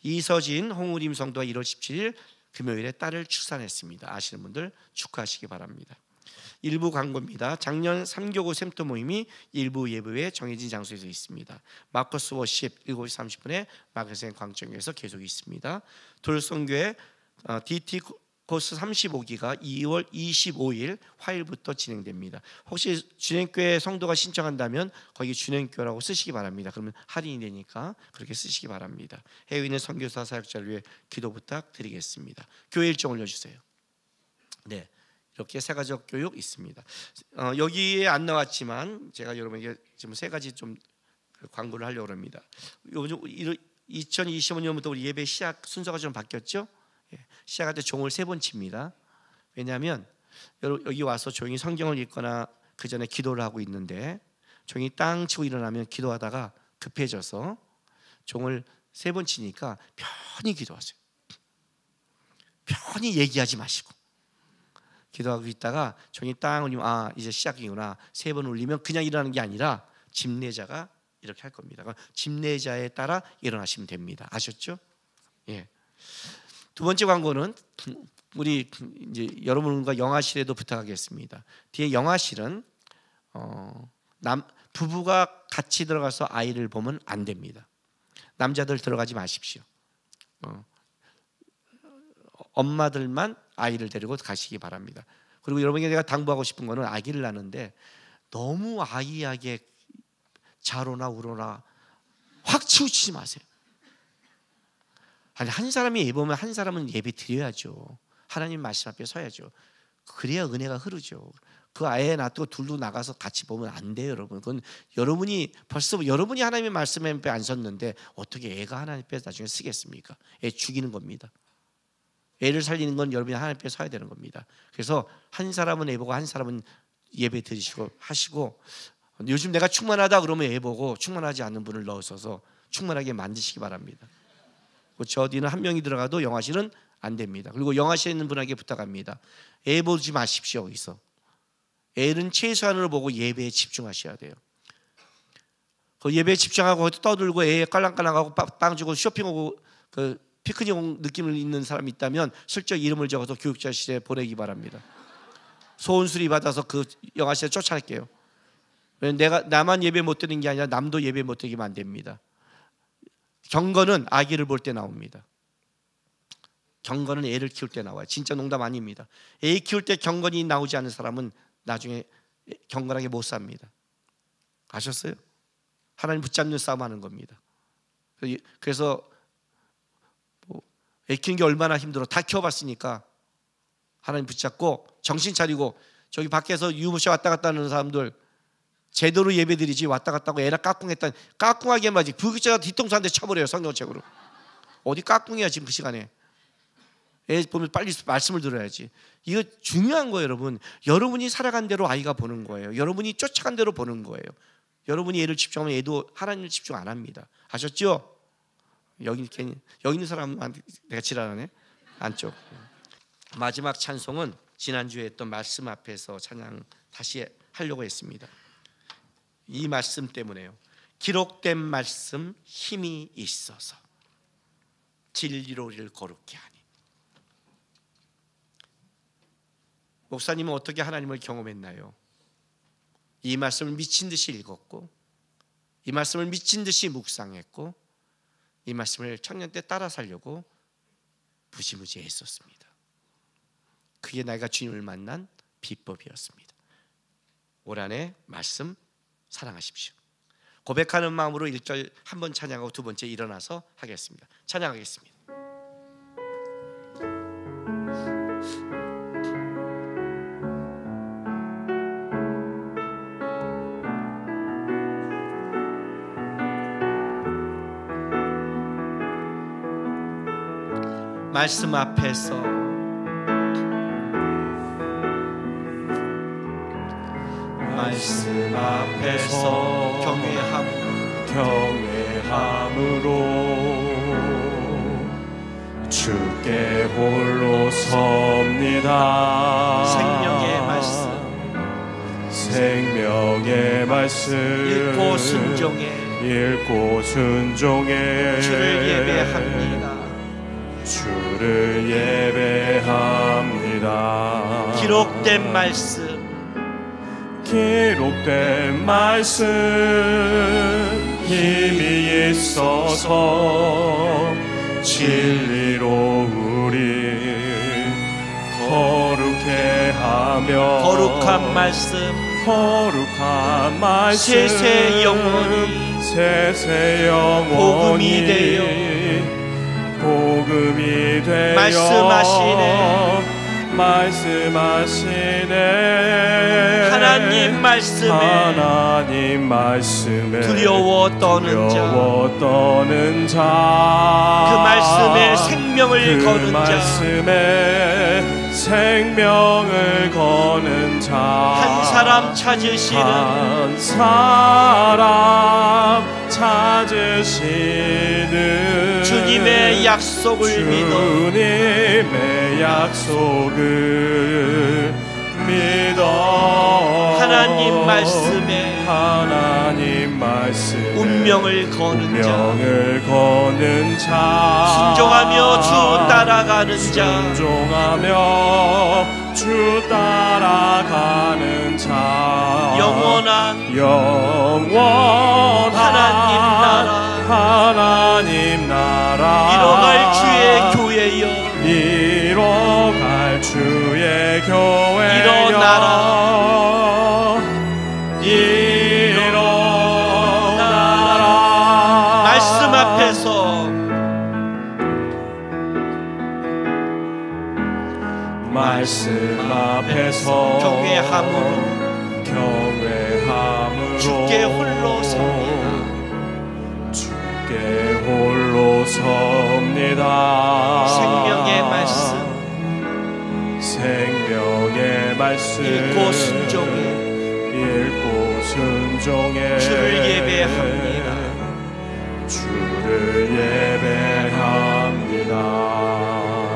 Speaker 7: 이서진 홍우림 성도가 1월 17일 금요일에 딸을 출산했습니다. 아시는 분들 축하하시기 바랍니다. 일부 광고입니다. 작년 3교구 샘터 모임이 일부 예배에 정해진 장소에서 있습니다. 마커스 워십 7시 30분에 마켓센 광장에서 계속 있습니다. 돌성교회 DT 코스 35기가 2월 25일 화요일부터 진행됩니다. 혹시 준행교회 성도가 신청한다면 거기 준행교라고 쓰시기 바랍니다. 그러면 할인이 되니까 그렇게 쓰시기 바랍니다. 해외에 있는 선교사 사역자를 위해 기도 부탁드리겠습니다. 교회 일정 올려주세요. 네, 이렇게 세 가지 교육 있습니다. 여기에 안 나왔지만 제가 여러분에게 지금 세 가지 좀 광고를 하려고 합니다. 요즘 2025년부터 우리 예배 시작 순서가 좀 바뀌었죠? 시작할 때 종을 3번 칩니다. 왜냐하면 여기 와서 조용히 성경을 읽거나 그 전에 기도를 하고 있는데 조용히 땅 치고 일어나면 기도하다가 급해져서 종을 3번 치니까 편히 기도하세요. 편히 얘기하지 마시고 기도하고 있다가 종이 땅 울리면 이제 시작이구나. 3번 울리면 그냥 일어나는 게 아니라 집례자가 이렇게 할 겁니다. 집례자에 따라 일어나시면 됩니다. 아셨죠? 예. 두 번째 광고는 우리 이제 여러분과 영화실에도 부탁하겠습니다. 뒤에 영화실은 부부가 같이 들어가서 아이를 보면 안 됩니다. 남자들 들어가지 마십시오. 엄마들만 아이를 데리고 가시기 바랍니다. 그리고 여러분에게 제가 당부하고 싶은 거는 아기를 낳는데 너무 아이에게 자로나 우로나 확 치우치지 마세요. 아니, 한 사람이 예배 보면 한 사람은 예배 드려야죠. 하나님 말씀 앞에 서야죠. 그래야 은혜가 흐르죠. 그 아예 놔두고 둘도 나가서 같이 보면 안 돼요, 여러분. 그건 여러분이 하나님의 말씀 앞에 안 섰는데 어떻게 애가 하나님 앞에 나중에 쓰겠습니까? 애 죽이는 겁니다. 애를 살리는 건 여러분이 하나님 앞에 서야 되는 겁니다. 그래서 한 사람은 애 보고 한 사람은 예배 드리시고 하시고, 요즘 내가 충만하다 그러면 애 보고 충만하지 않는 분을 넣어서 충만하게 만드시기 바랍니다. 저 뒤는 한 명이 들어가도 영화실은 안 됩니다. 그리고 영화실에 있는 분에게 부탁합니다. 애 보지 마십시오. 여기서 애는 최소한으로 보고 예배에 집중하셔야 돼요. 그 예배에 집중하고 떠들고 애 깔랑깔랑하고 빵 주고 쇼핑하고 그 피크닉 느낌을 있는 사람이 있다면 슬쩍 이름을 적어서 교육자실에 보내기 바랍니다. 소원수리 받아서 그 영화실에 쫓아낼게요. 나만 예배 못 드리는 게 아니라 남도 예배 못 드리면 안 됩니다. 경건은 아기를 볼 때 나옵니다. 경건은 애를 키울 때 나와요. 진짜 농담 아닙니다. 애 키울 때 경건이 나오지 않은 사람은 나중에 경건하게 못 삽니다. 아셨어요? 하나님 붙잡는 싸움 하는 겁니다. 그래서 애 키우는 게 얼마나 힘들어. 다 키워봤으니까 하나님 붙잡고 정신 차리고, 저기 밖에서 유모차 왔다 갔다 하는 사람들 제대로 예배드리지 왔다 갔다 하고 애라 깍꿍했다. 깍꿍하게 맞지. 부교자가 뒤통수 한 대 쳐버려요. 성경책으로. 어디 깍꿍이야 지금 그 시간에. 애 보면 빨리 말씀을 들어야지. 이거 중요한 거예요, 여러분. 여러분이 살아간 대로 아이가 보는 거예요. 여러분이 쫓아간 대로 보는 거예요. 여러분이 애를 집중하면 애도 하나님을 집중 안 합니다. 아셨죠? 여기 있는 사람한테 내가 지랄하네. 안쪽. 마지막 찬송은 지난주에 했던 말씀 앞에서 찬양 다시 하려고 했습니다. 이 말씀 때문에요. 기록된 말씀 힘이 있어서 진리로 우리를 거룩게 하니. 목사님은 어떻게 하나님을 경험했나요? 이 말씀을 미친 듯이 읽었고, 이 말씀을 미친 듯이 묵상했고, 이 말씀을 청년 때 따라 살려고 무지무지 애썼습니다. 그게 내가 주님을 만난 비법이었습니다. 올 한해 말씀 사랑하십시오. 고백하는 마음으로 1절 한번 찬양하고 두 번째 일어나서 하겠습니다. 찬양하겠습니다. 말씀 앞에서 말씀 앞에서 경외함으로 주께 홀로 섭니다. 생명의 말씀 읽고 순종해 주를 예배합니다. 기록된 말씀 힘이 있어서 진리로 우리
Speaker 8: 거룩해 하며
Speaker 7: 거룩한 말씀
Speaker 8: 거룩한 말씀
Speaker 7: 세세 영원히
Speaker 8: 세세 영원히
Speaker 7: 복음이 되어
Speaker 8: 복음이 되어 말씀하시네
Speaker 7: 하나님 말씀에
Speaker 8: 두려워 떠는 자
Speaker 7: 그 말씀에 생명을 거는 자
Speaker 8: 생명을 거는 자
Speaker 7: 한 사람 찾으시는
Speaker 8: 한 사람 찾으시는
Speaker 7: 주님의 약속을 믿어
Speaker 8: 주님의 약속을 믿어
Speaker 7: 하나님 말씀에 운명을 거는 자 순종하며 주 따라가는 자 영원한 하나님 나라 이뤄갈 주의 교회여
Speaker 8: 이뤄갈 주의 교회여
Speaker 7: 일어나라 말씀 앞에서 경외함으로 주께 홀로
Speaker 8: 섭니다
Speaker 7: 생명의 말씀 읽고 순종해 주를 예배합니다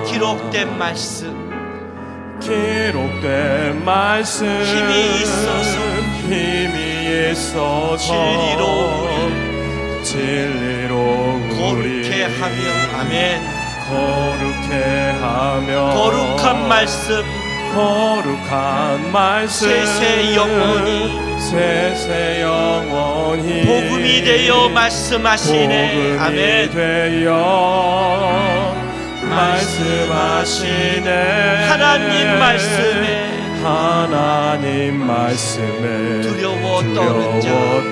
Speaker 7: 기록된 말씀 힘이 있어서 진리로 거룩해 하며 거룩한 말씀 세세 영원히 복음이 되어 말씀하시네 아멘 하나님 말씀에 두려워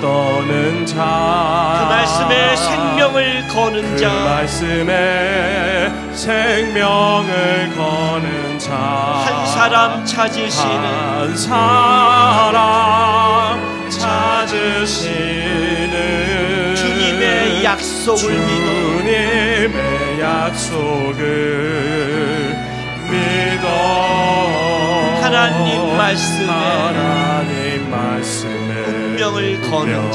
Speaker 7: 떠는 자 그 말씀에 생명을 거는 자 한 사람 찾으시는 주님의 약속을 믿어 하나님 말씀에 운명을 거는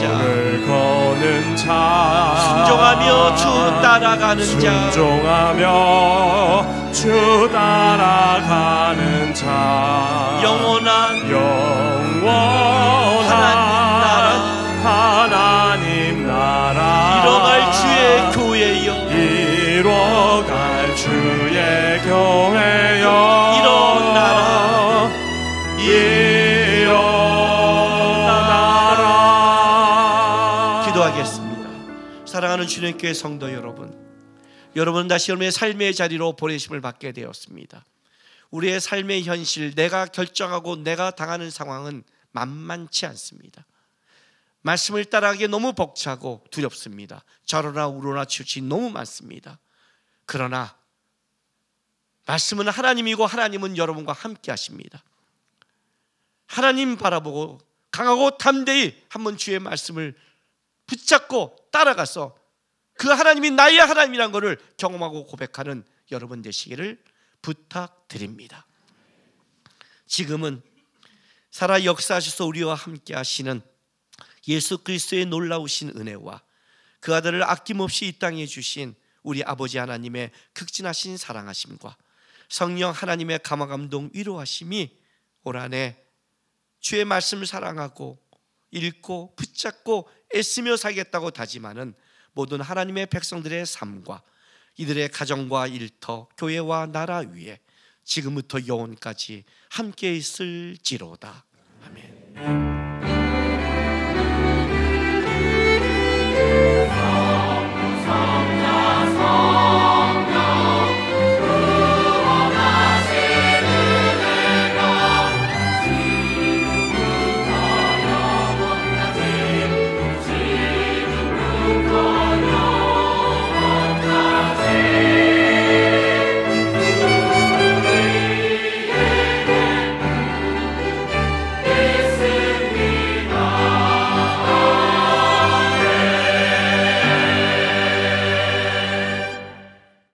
Speaker 7: 자 순종하며 주 따라가는 자 영원한 하나님 나라 이뤄갈 주의 교회여 일어나라 기도하겠습니다. 사랑하는 주님교회 성도 여러분 다시 여러분의 삶의 자리로 보내심을 받게 되었습니다. 우리의 삶의 현실, 내가 결정하고 내가 당하는 상황은 만만치 않습니다. 말씀을 따라가기 너무 벅차고 두렵습니다. 좌로나 우로나 치우침이 너무 많습니다. 그러나 말씀은 하나님이고 하나님은 여러분과 함께 하십니다. 하나님 바라보고 강하고 담대히 한번 주의 말씀을 붙잡고 따라가서 그 하나님이 나의 하나님이라는 것을 경험하고 고백하는 여러분 되시기를 부탁드립니다. 지금은 살아 역사하셔서 우리와 함께 하시는 예수 그리스도의 놀라우신 은혜와 그 아들을 아낌없이 이 땅에 주신 우리 아버지 하나님의 극진하신 사랑하심과 성령 하나님의 감화감동 위로하심이 올 한해 주의 말씀을 사랑하고 읽고 붙잡고 애쓰며 살겠다고 다짐하는 모든 하나님의 백성들의 삶과 이들의 가정과 일터, 교회와 나라 위에 지금부터 영원까지 함께 있을지로다. 아멘.